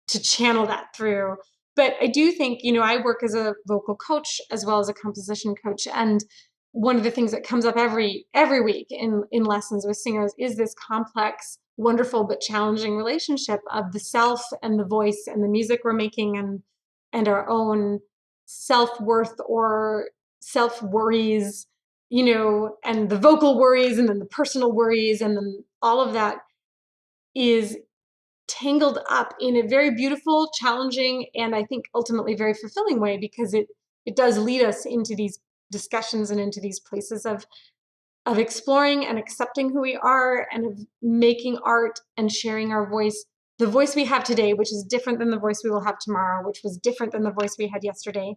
to channel that through. But I do think, I work as a vocal coach as well as a composition coach. And one of the things that comes up every week in lessons with singers is this complex, wonderful but challenging relationship of the self and the voice and the music we're making, and our own self-worth or self-worries, and the vocal worries and then the personal worries, and then all of that is tangled up in a very beautiful, challenging, and I think ultimately very fulfilling way, because it does lead us into these discussions and into these places of exploring and accepting who we are, and of making art and sharing our voice, the voice we have today, which is different than the voice we will have tomorrow, which was different than the voice we had yesterday.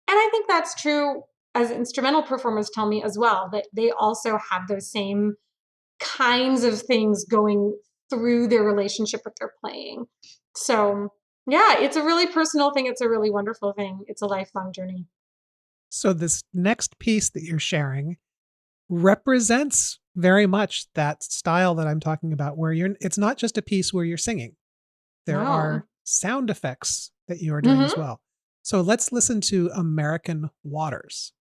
And I think that's true as instrumental performers tell me as well, that they also have those same kinds of things going through their relationship with their playing. So, yeah, it's a really personal thing. It's a really wonderful thing. It's a lifelong journey. So this next piece that you're sharing represents very much that style that I'm talking about, where it's not just a piece where you're singing. There No. are sound effects that you are doing as Mhm. well. So let's listen to American Waters.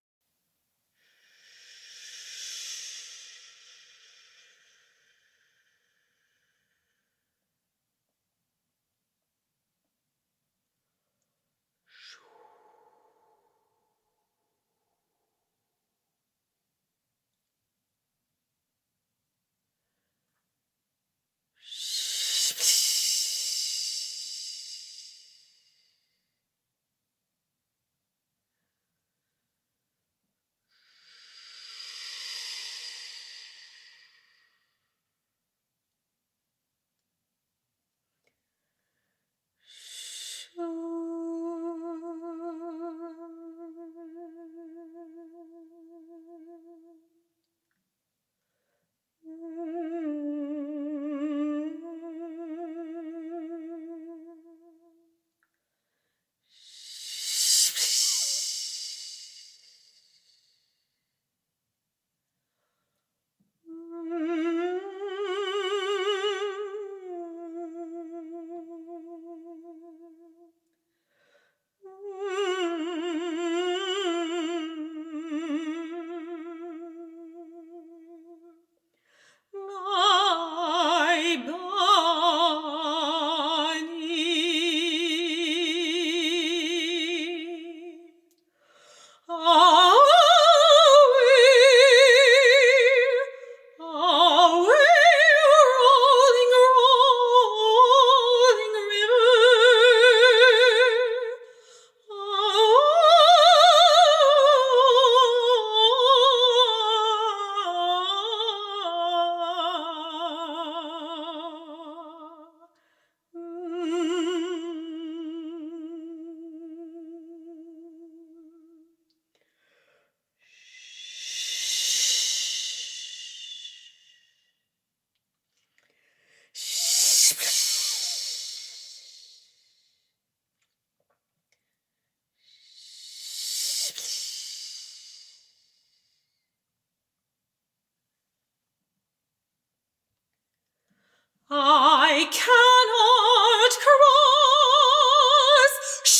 cannot cross. Shh.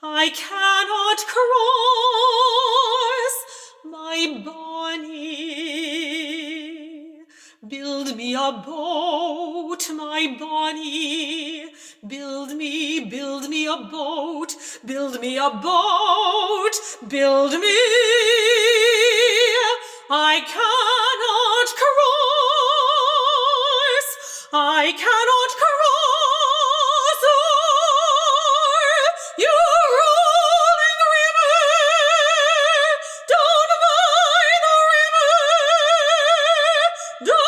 I cannot cross, my Bonnie. Build me a boat, my Bonnie. Build me a boat, build me a boat, build me. I cannot cross, I cannot cross o'er your rolling river, down by the river, down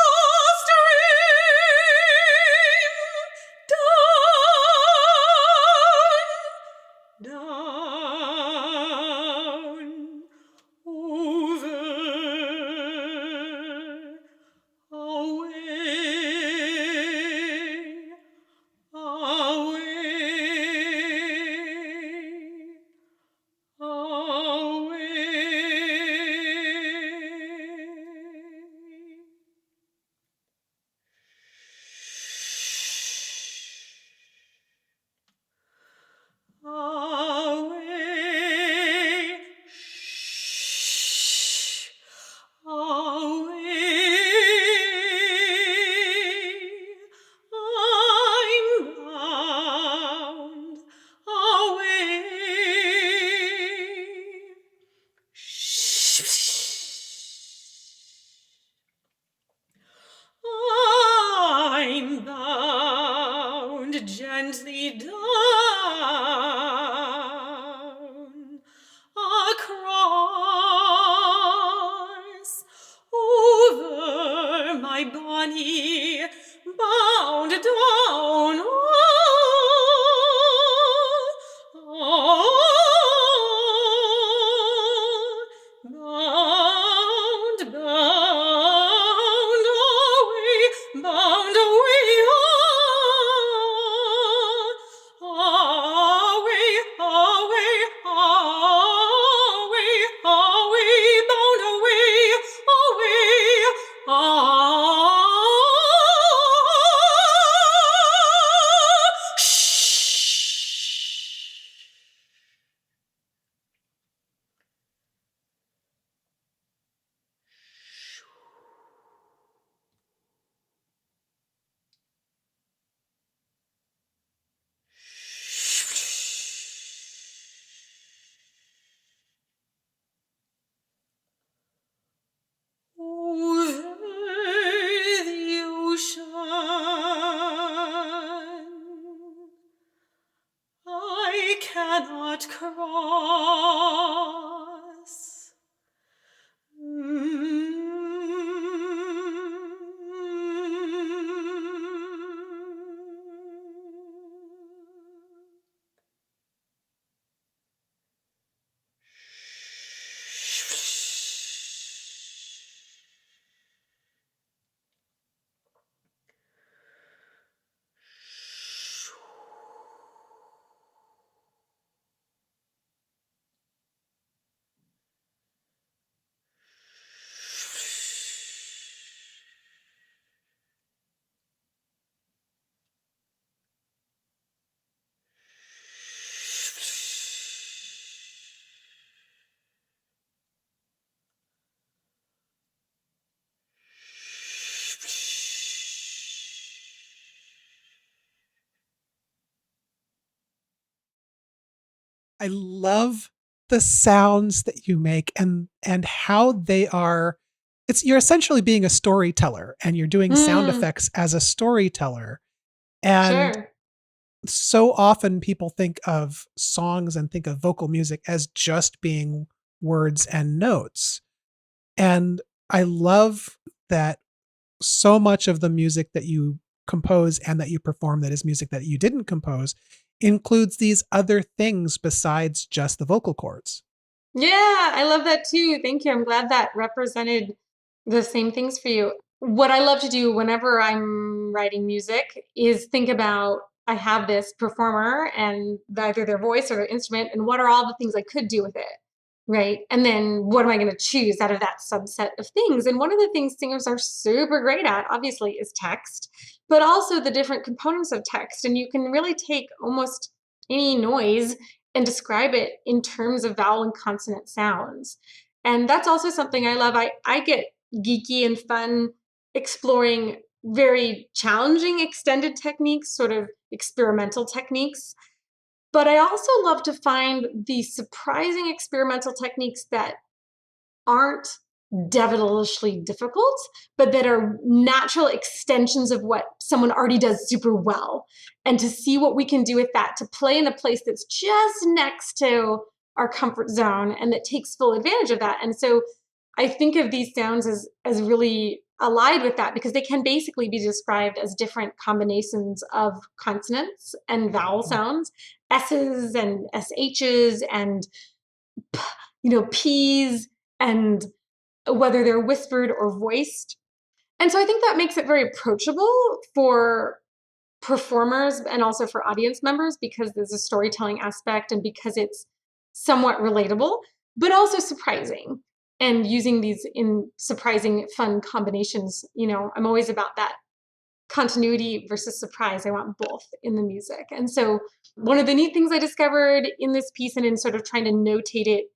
the stream, down, over, away, away, shh, away. I'm bound away. I'm bound gently down across over my Bonnie, bound down. Bound away, away, away, away, away, bound away, over the ocean. I cannot cross. I love the sounds that you make and how they are. You're essentially being a storyteller and you're doing sound effects as a storyteller. And Sure. so often people think of songs and think of vocal music as just being words and notes. And I love that so much of the music that you compose and that you perform that is music that you didn't compose includes these other things besides just the vocal cords. Yeah, I love that too. Thank you. I'm glad that represented the same things for you. What I love to do whenever I'm writing music is think about I have this performer and either their voice or their instrument, and what are all the things I could do with it, right? And then what am I going to choose out of that subset of things? And one of the things singers are super great at, obviously, is text, but also the different components of text. And you can really take almost any noise and describe it in terms of vowel and consonant sounds. And that's also something I love. I get geeky and fun exploring very challenging extended techniques, sort of experimental techniques. But I also love to find the surprising experimental techniques that aren't devilishly difficult, but that are natural extensions of what someone already does super well. And to see what we can do with that, to play in a place that's just next to our comfort zone and that takes full advantage of that. And so I think of these sounds as really allied with that, because they can basically be described as different combinations of consonants and vowel sounds, S's and SH's and P's, and whether they're whispered or voiced. And so I think that makes it very approachable for performers and also for audience members, because there's a storytelling aspect and because it's somewhat relatable, but also surprising. And using these in surprising, fun combinations, I'm always about that continuity versus surprise. I want both in the music. And so one of the neat things I discovered in this piece and in sort of trying to notate it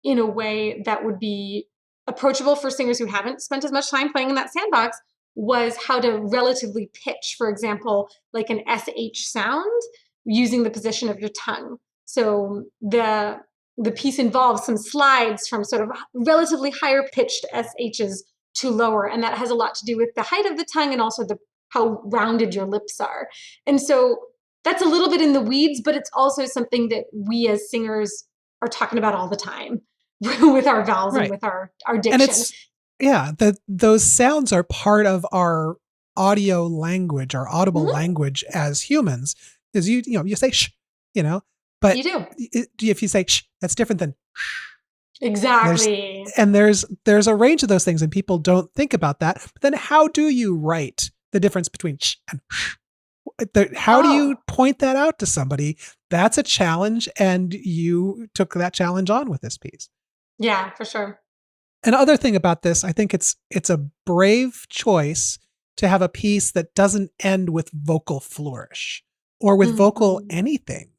in a way that would be approachable for singers who haven't spent as much time playing in that sandbox was how to relatively pitch, for example, like an SH sound using the position of your tongue. So the piece involves some slides from sort of relatively higher pitched SHs to lower. And that has a lot to do with the height of the tongue and also how rounded your lips are. And so that's a little bit in the weeds, but it's also something that we as singers are talking about all the time with our vowels and with our diction. And those sounds are part of our audio language, our audible language as humans. Because you say shh, but you do. If you say shh, that's different than shh. Exactly. There's a range of those things, and people don't think about that. But then how do you write the difference between shh and shh? How do you point that out to somebody? That's a challenge, and you took that challenge on with this piece. Yeah, for sure. Another thing about this, I think it's a brave choice to have a piece that doesn't end with vocal flourish or with vocal anything.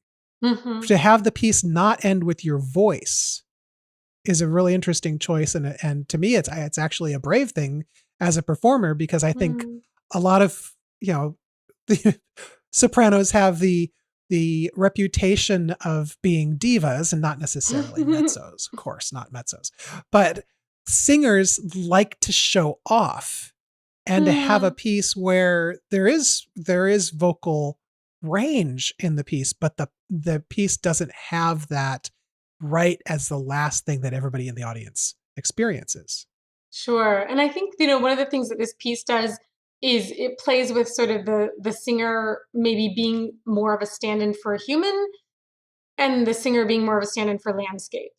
To have the piece not end with your voice is a really interesting choice. And to me, it's actually a brave thing as a performer, because I think a lot of, the sopranos have the reputation of being divas, and not necessarily mezzos, of course, not mezzos, but singers like to show off and to have a piece where there is vocal range in the piece, but the piece doesn't have that right as the last thing that everybody in the audience experiences. Sure. And I think, one of the things that this piece does is it plays with sort of the singer maybe being more of a stand-in for a human and the singer being more of a stand-in for landscape,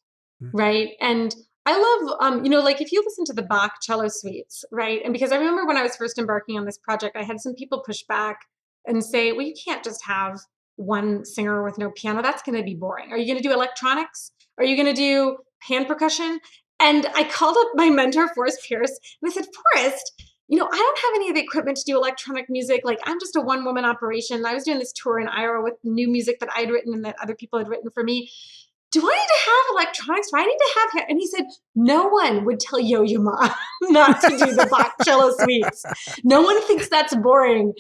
right? And I love, like if you listen to the Bach cello suites, right? And because I remember when I was first embarking on this project, I had some people push back and say, well, you can't just have one singer with no piano. That's going to be boring. Are you going to do electronics? Are you going to do pan percussion? And I called up my mentor, Forrest Pierce, and I said, Forrest, I don't have any of the equipment to do electronic music. Like, I'm just a one-woman operation. I was doing this tour in Iowa with new music that I'd written and that other people had written for me. Do I need to have electronics? Do I need to have... And he said, no one would tell Yo-Yo Ma not to do the Bach cello suites. No one thinks that's boring.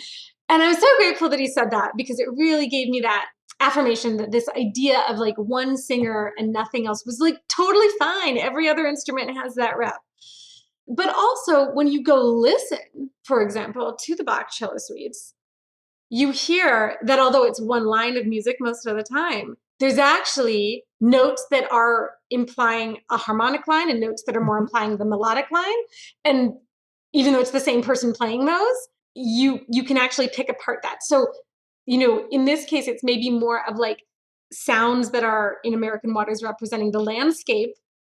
And I was so grateful that he said that, because it really gave me that affirmation that this idea of like one singer and nothing else was like totally fine. Every other instrument has that rep. But also when you go listen, for example, to the Bach cello suites, you hear that although it's one line of music most of the time, there's actually notes that are implying a harmonic line and notes that are more implying the melodic line. And even though it's the same person playing those, you can actually pick apart that. So, in this case, it's maybe more of like sounds that are in American Waters representing the landscape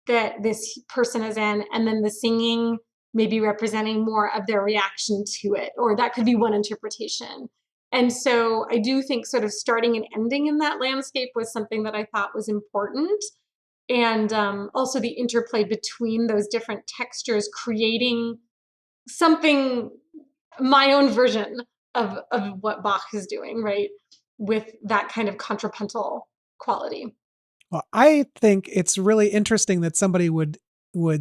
that this person is in, and then the singing maybe representing more of their reaction to it, or that could be one interpretation. And so I do think sort of starting and ending in that landscape was something that I thought was important. And also the interplay between those different textures, creating something, my own version of what Bach is doing, right? With that kind of contrapuntal quality. Well, I think it's really interesting that somebody would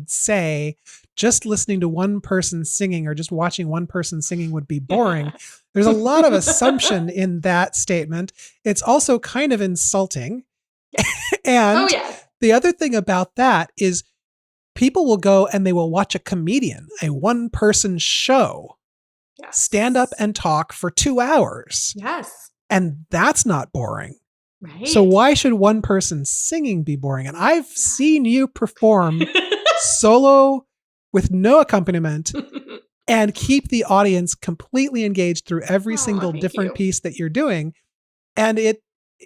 say just listening to one person singing or just watching one person singing would be boring. There's a lot of assumption in that statement. It's also kind of insulting. Yes. And Oh, yes. the other thing about that is people will go and they will watch a comedian, a one-person show, Yes. stand up and talk for 2 hours. Yes. And that's not boring. Right. So why should one person singing be boring? And I've seen you perform solo with no accompaniment and keep the audience completely engaged through every single different piece that you're doing. And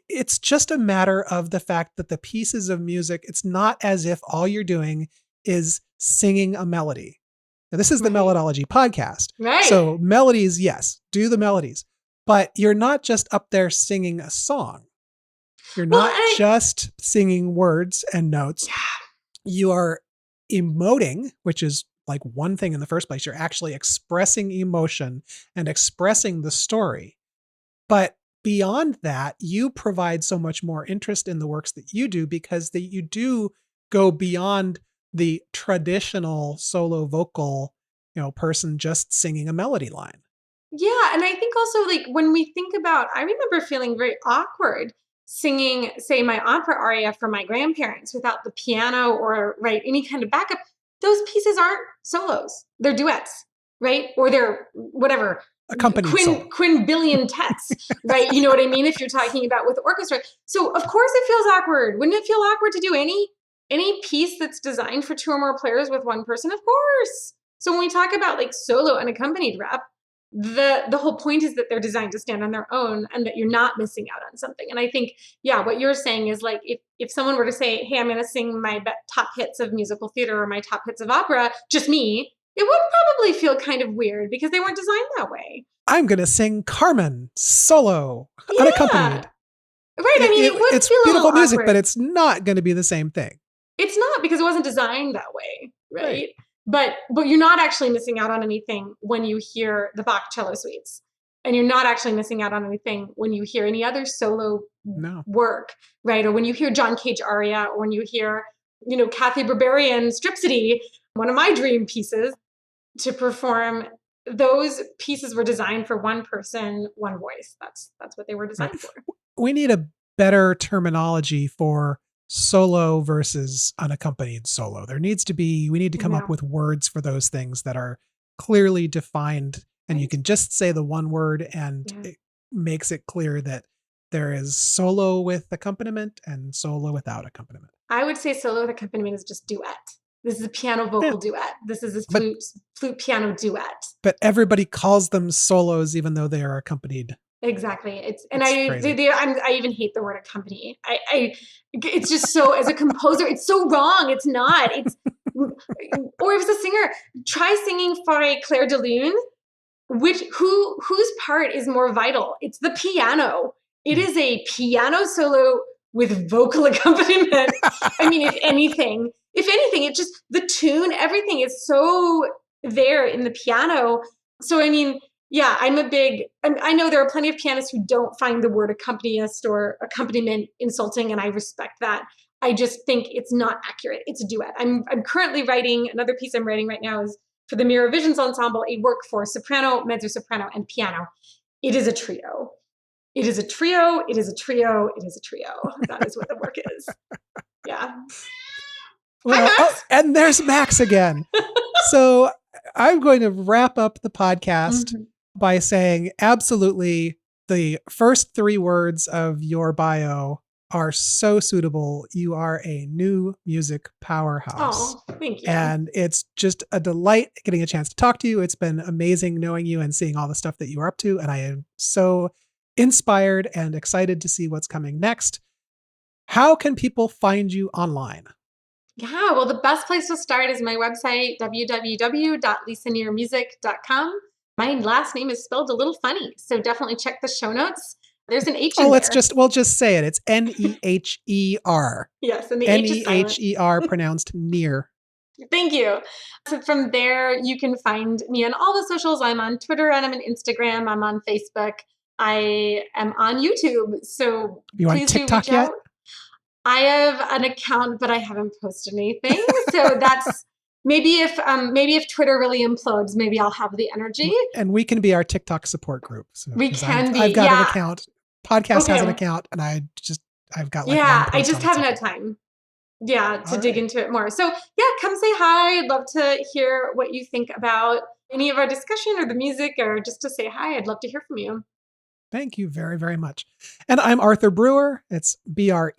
it's just a matter of the fact that the pieces of music, it's not as if all you're doing is singing a melody. Now, this is the Melodology podcast. Right. So melodies, yes, do the melodies, but you're not just up there singing a song. You're not just singing words and notes. Yeah. You are emoting, which is like one thing in the first place. You're actually expressing emotion and expressing the story. But beyond that, you provide so much more interest in the works that you do because you do go beyond the traditional solo vocal, person just singing a melody line. Yeah. And I think also like when we think about, I remember feeling very awkward singing, say, my opera aria for my grandparents without the piano or any kind of backup. Those pieces aren't solos. They're duets, right? Or they're whatever. Accompanied solo. Quinbillion texts, right? You know what I mean? If you're talking about with orchestra. So of course it feels awkward. Wouldn't it feel awkward to do any piece that's designed for 2 or more players with one person? Of course. So when we talk about like solo unaccompanied rep, the whole point is that they're designed to stand on their own and that you're not missing out on something. And I think, what you're saying is like, if someone were to say, hey, I'm going to sing my top hits of musical theater or my top hits of opera, just me, it would probably feel kind of weird because they weren't designed that way. I'm going to sing Carmen solo, unaccompanied. Right. I mean, it's feel beautiful music, awkward. but it's not going to be the same thing. It's not, because it wasn't designed that way. Right. But you're not actually missing out on anything when you hear the Bach cello suites. And you're not actually missing out on anything when you hear any other solo work, right? Or when you hear John Cage aria, or when you hear, Kathy Berberian Stripsody, one of my dream pieces to perform. Those pieces were designed for one person, one voice. That's what they were designed for. We need a better terminology for solo versus unaccompanied solo. We need to come up with words for those things that are clearly defined, and you can just say the one word and it makes it clear that there is solo with accompaniment and solo without accompaniment. I would say solo with accompaniment is just duet. This is a piano vocal duet. This is a flute piano duet. But everybody calls them solos even though they are accompanied. Exactly. I even hate the word accompany. It's just so, as a composer, it's so wrong. It's not. Or if it's a singer, try singing for a Clair de Lune, whose part is more vital? It's the piano. It is a piano solo with vocal accompaniment. I mean, if anything, it's just the tune, everything is so there in the piano. So, I mean, I know there are plenty of pianists who don't find the word accompanist or accompaniment insulting, and I respect that. I just think it's not accurate. It's a duet. I'm currently writing, another piece I'm writing right now is for the Mirror Visions Ensemble, a work for soprano, mezzo-soprano, and piano. It is a trio. It is a trio. It is a trio. It is a trio. That is what the work is. Yeah. Well, Hi, Max. And there's Max again. So I'm going to wrap up the podcast by saying absolutely the first 3 words of your bio are so suitable. You are a new music powerhouse. Oh, thank you. And it's just a delight getting a chance to talk to you. It's been amazing knowing you and seeing all the stuff that you are up to. And I am so inspired and excited to see what's coming next. How can people find you online? Yeah, well, the best place to start is my website, www.lisanehermusic.com. My last name is spelled a little funny, so definitely check the show notes. There's an H in Oh, there. we'll just say it. It's Neher. Yes, and the H is silent. Neher, pronounced near. Thank you. So from there, you can find me on all the socials. I'm on Twitter and I'm on Instagram. I'm on Facebook. I am on YouTube. So You on please TikTok do reach yet? out. I have an account, but I haven't posted anything. So that's maybe if Twitter really implodes, maybe I'll have the energy. And we can be our TikTok support group. So, We can be. I've got yeah. an account. Podcast has an Okay. account, and I've got Yeah, one I post just on it so haven't had far. time. Yeah, to All dig right. into it more. So yeah, come say hi. I'd love to hear what you think about any of our discussion or the music, or just to say hi. I'd love to hear from you. Thank you very, very much. And I'm Arthur Breur. It's Breur.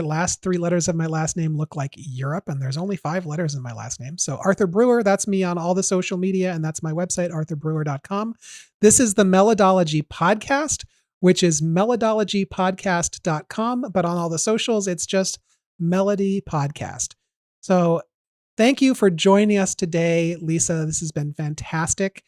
Last three letters of my last name look like Europe, and there's only 5 letters in my last name. So Arthur Breur, that's me on all the social media, and that's my website, arthurbreur.com. This is the Melodology Podcast, which is melodologypodcast.com, but on all the socials, it's just Melody Podcast. So thank you for joining us today, Lisa. This has been fantastic.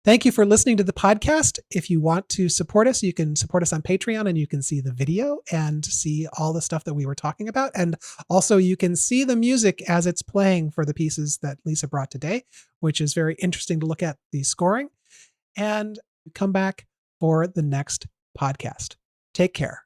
Thank you for listening to the podcast. If you want to support us, you can support us on Patreon, and you can see the video and see all the stuff that we were talking about. And also you can see the music as it's playing for the pieces that Lisa brought today, which is very interesting to look at the scoring. And come back for the next podcast. Take care.